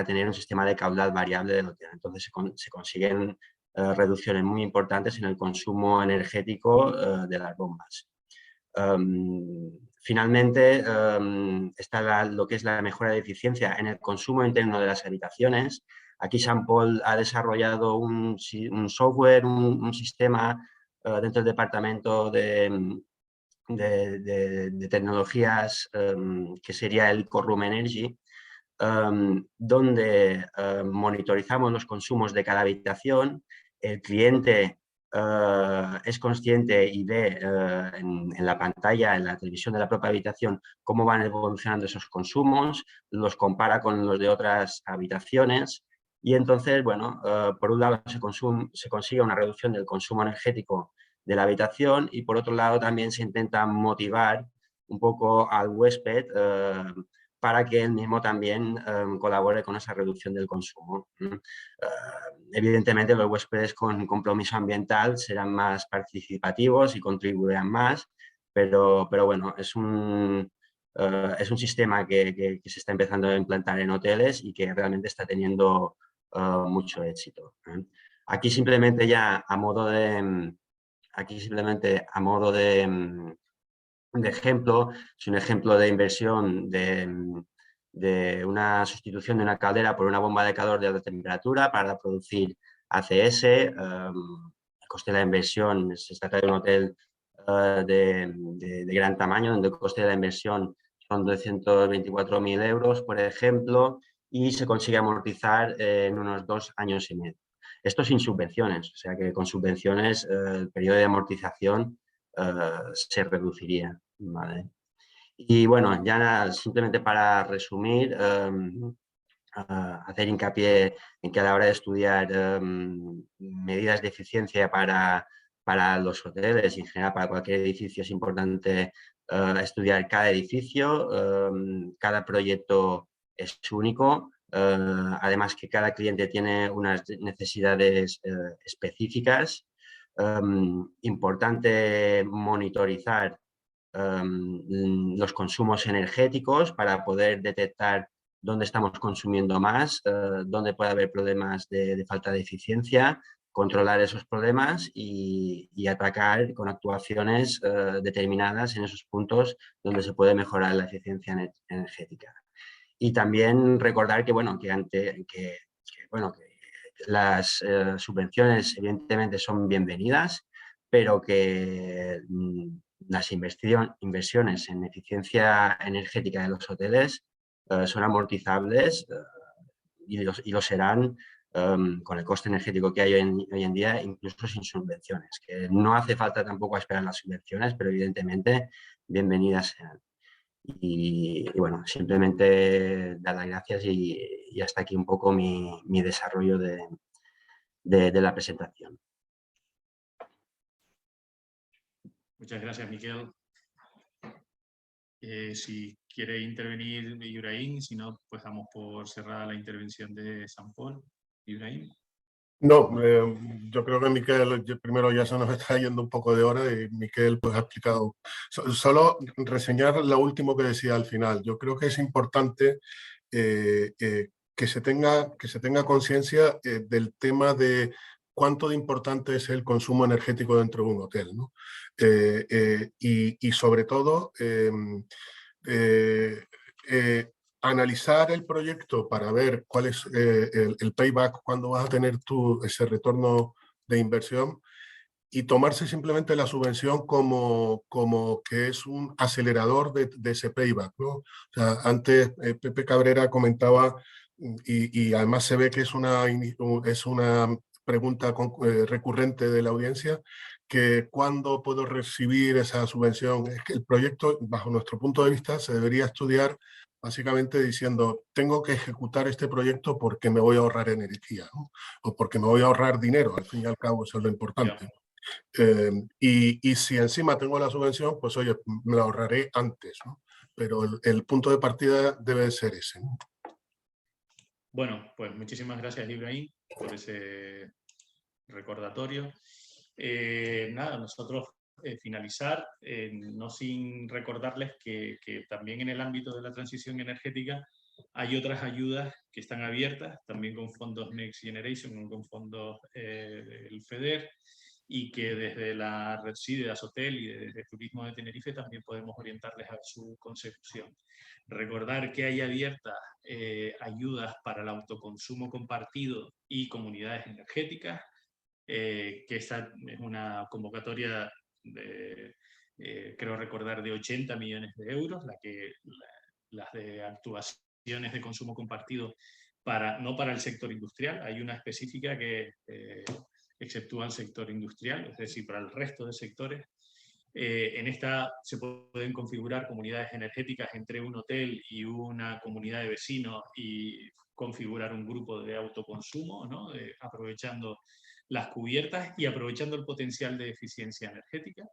S6: tener un sistema de caudal variable del hotel. Entonces se consiguen reducciones muy importantes en el consumo energético de las bombas. Finalmente, está lo que es la mejora de eficiencia en el consumo interno de las habitaciones. Aquí Sampol ha desarrollado un software, un sistema dentro del departamento de tecnologías que sería el Core Room Energy, donde monitorizamos los consumos de cada habitación. El cliente es consciente y ve en la pantalla, en la televisión de la propia habitación, cómo van evolucionando esos consumos, los compara con los de otras habitaciones y entonces, bueno, por un lado se consigue una reducción del consumo energético de la habitación y por otro lado también se intenta motivar un poco al huésped para que él mismo también colabore con esa reducción del consumo. Evidentemente, los huéspedes con compromiso ambiental serán más participativos y contribuirán más, pero bueno, es un sistema que se está empezando a implantar en hoteles y que realmente está teniendo mucho éxito. Aquí simplemente ya a modo de... de ejemplo, es un ejemplo de inversión de una sustitución de una caldera por una bomba de calor de alta temperatura para producir ACS. El coste de la inversión, se trata de un hotel de gran tamaño, donde el coste de la inversión son 224.000 euros, por ejemplo, y se consigue amortizar en unos 2 años y medio. Esto sin subvenciones, o sea que con subvenciones el periodo de amortización se reduciría. ¿Vale? Y bueno, ya simplemente para resumir, hacer hincapié en que a la hora de estudiar medidas de eficiencia para los hoteles y en general para cualquier edificio es importante estudiar cada edificio, cada proyecto es único, además que cada cliente tiene unas necesidades específicas. Importante monitorizar los consumos energéticos para poder detectar dónde estamos consumiendo más, dónde puede haber problemas de falta de eficiencia, controlar esos problemas y atacar con actuaciones determinadas en esos puntos donde se puede mejorar la eficiencia energética. Y también recordar que, bueno, que las subvenciones evidentemente son bienvenidas, pero que las inversiones en eficiencia energética de los hoteles son amortizables y lo serán con el coste energético que hay hoy en día, incluso sin subvenciones. Que no hace falta tampoco esperar las subvenciones, pero evidentemente bienvenidas sean. Y bueno, simplemente dar las gracias y hasta aquí un poco mi desarrollo de la presentación.
S1: Muchas gracias, Miquel. Si quiere intervenir Ibrahim, si no, pues damos por cerrada la intervención de Sampol. Ibrahim.
S5: No, yo creo que Miquel, primero ya se nos está yendo un poco de hora y Miquel pues ha explicado. Solo reseñar lo último que decía al final. Yo creo que es importante que se tenga conciencia del tema de cuánto de importante es el consumo energético dentro de un hotel, ¿no? Y sobre todo analizar el proyecto para ver cuál es el payback, cuándo vas a tener tú ese retorno de inversión y tomarse simplemente la subvención como que es un acelerador de ese payback, ¿no? O sea, antes Pepe Cabrera comentaba, y además se ve que es una pregunta recurrente de la audiencia, que cuándo puedo recibir esa subvención. Es que el proyecto, bajo nuestro punto de vista, se debería estudiar básicamente diciendo, tengo que ejecutar este proyecto porque me voy a ahorrar energía, ¿no? O porque me voy a ahorrar dinero, al fin y al cabo eso es lo importante. Y si encima tengo la subvención, pues oye, me la ahorraré antes, ¿no? Pero el punto de partida debe ser ese, ¿no?
S1: Bueno, pues muchísimas gracias, Ibrahim, por ese recordatorio. Nada, nosotros finalizar, no sin recordarles que también en el ámbito de la transición energética hay otras ayudas que están abiertas, también con fondos Next Generation, con fondos del FEDER, y que desde la RedSea de Azotel y desde Turismo de Tenerife también podemos orientarles a su consecución. Recordar que hay abiertas ayudas para el autoconsumo compartido y comunidades energéticas, que esta es una convocatoria, creo recordar, de 80 millones de euros, las de actuación de consumo compartido, no para el sector industrial, hay una específica que exceptúa el sector industrial, es decir, para el resto de sectores. En esta se pueden configurar comunidades energéticas entre un hotel y una comunidad de vecinos y configurar un grupo de autoconsumo, ¿no? Aprovechando las cubiertas y aprovechando el potencial de eficiencia energética.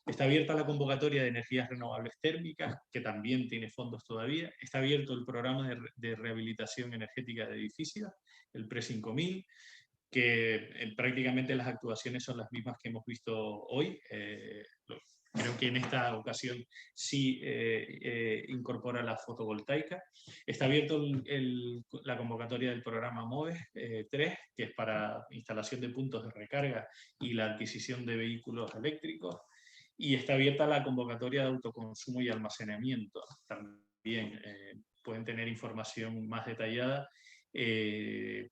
S1: Está abierta la convocatoria de energías renovables térmicas, que también tiene fondos todavía. Está abierto el programa de rehabilitación energética de edificios, el PRE-5000, que prácticamente las actuaciones son las mismas que hemos visto hoy. Creo que en esta ocasión sí incorpora la fotovoltaica. Está abierto la convocatoria del programa MOVES 3, que es para instalación de puntos de recarga y la adquisición de vehículos eléctricos. Y está abierta la convocatoria de autoconsumo y almacenamiento. También pueden tener información más detallada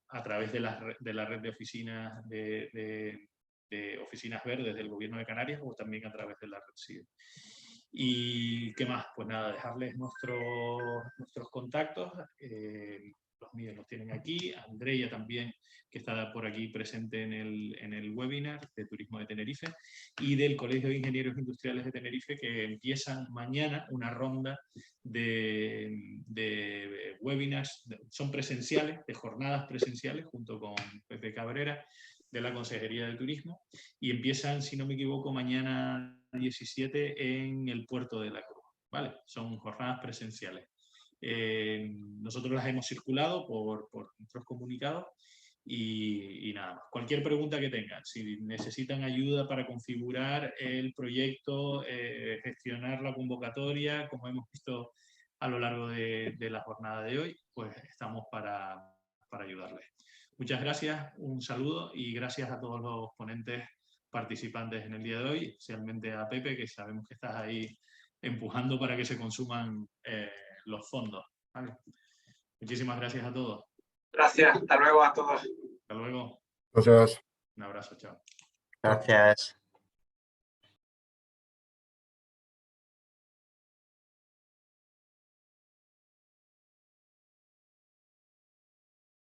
S1: a través de la red de oficinas de oficinas verdes del Gobierno de Canarias, o también a través de la red CIDE. ¿Y qué más? Pues nada, dejarles nuestros contactos. Los míos los tienen aquí. Andrea también, que está por aquí presente en el webinar de Turismo de Tenerife, y del Colegio de Ingenieros Industriales de Tenerife, que empiezan mañana una ronda de webinars, son presenciales, de jornadas presenciales, junto con Pepe Cabrera, de la Consejería de Turismo, y empiezan, si no me equivoco, mañana 17 en el Puerto de la Cruz, ¿vale? Son jornadas presenciales. Nosotros las hemos circulado por nuestros comunicados y nada más. Cualquier pregunta que tengan, si necesitan ayuda para configurar el proyecto, gestionar la convocatoria, como hemos visto a lo largo de la jornada de hoy, pues estamos para ayudarles. Muchas gracias, un saludo y gracias a todos los ponentes participantes en el día de hoy, especialmente a Pepe, que sabemos que estás ahí empujando para que se consuman los fondos, ¿vale? Muchísimas gracias a todos.
S3: Gracias, hasta luego a todos.
S1: Hasta luego.
S5: Gracias.
S1: Un abrazo, chao.
S6: Gracias.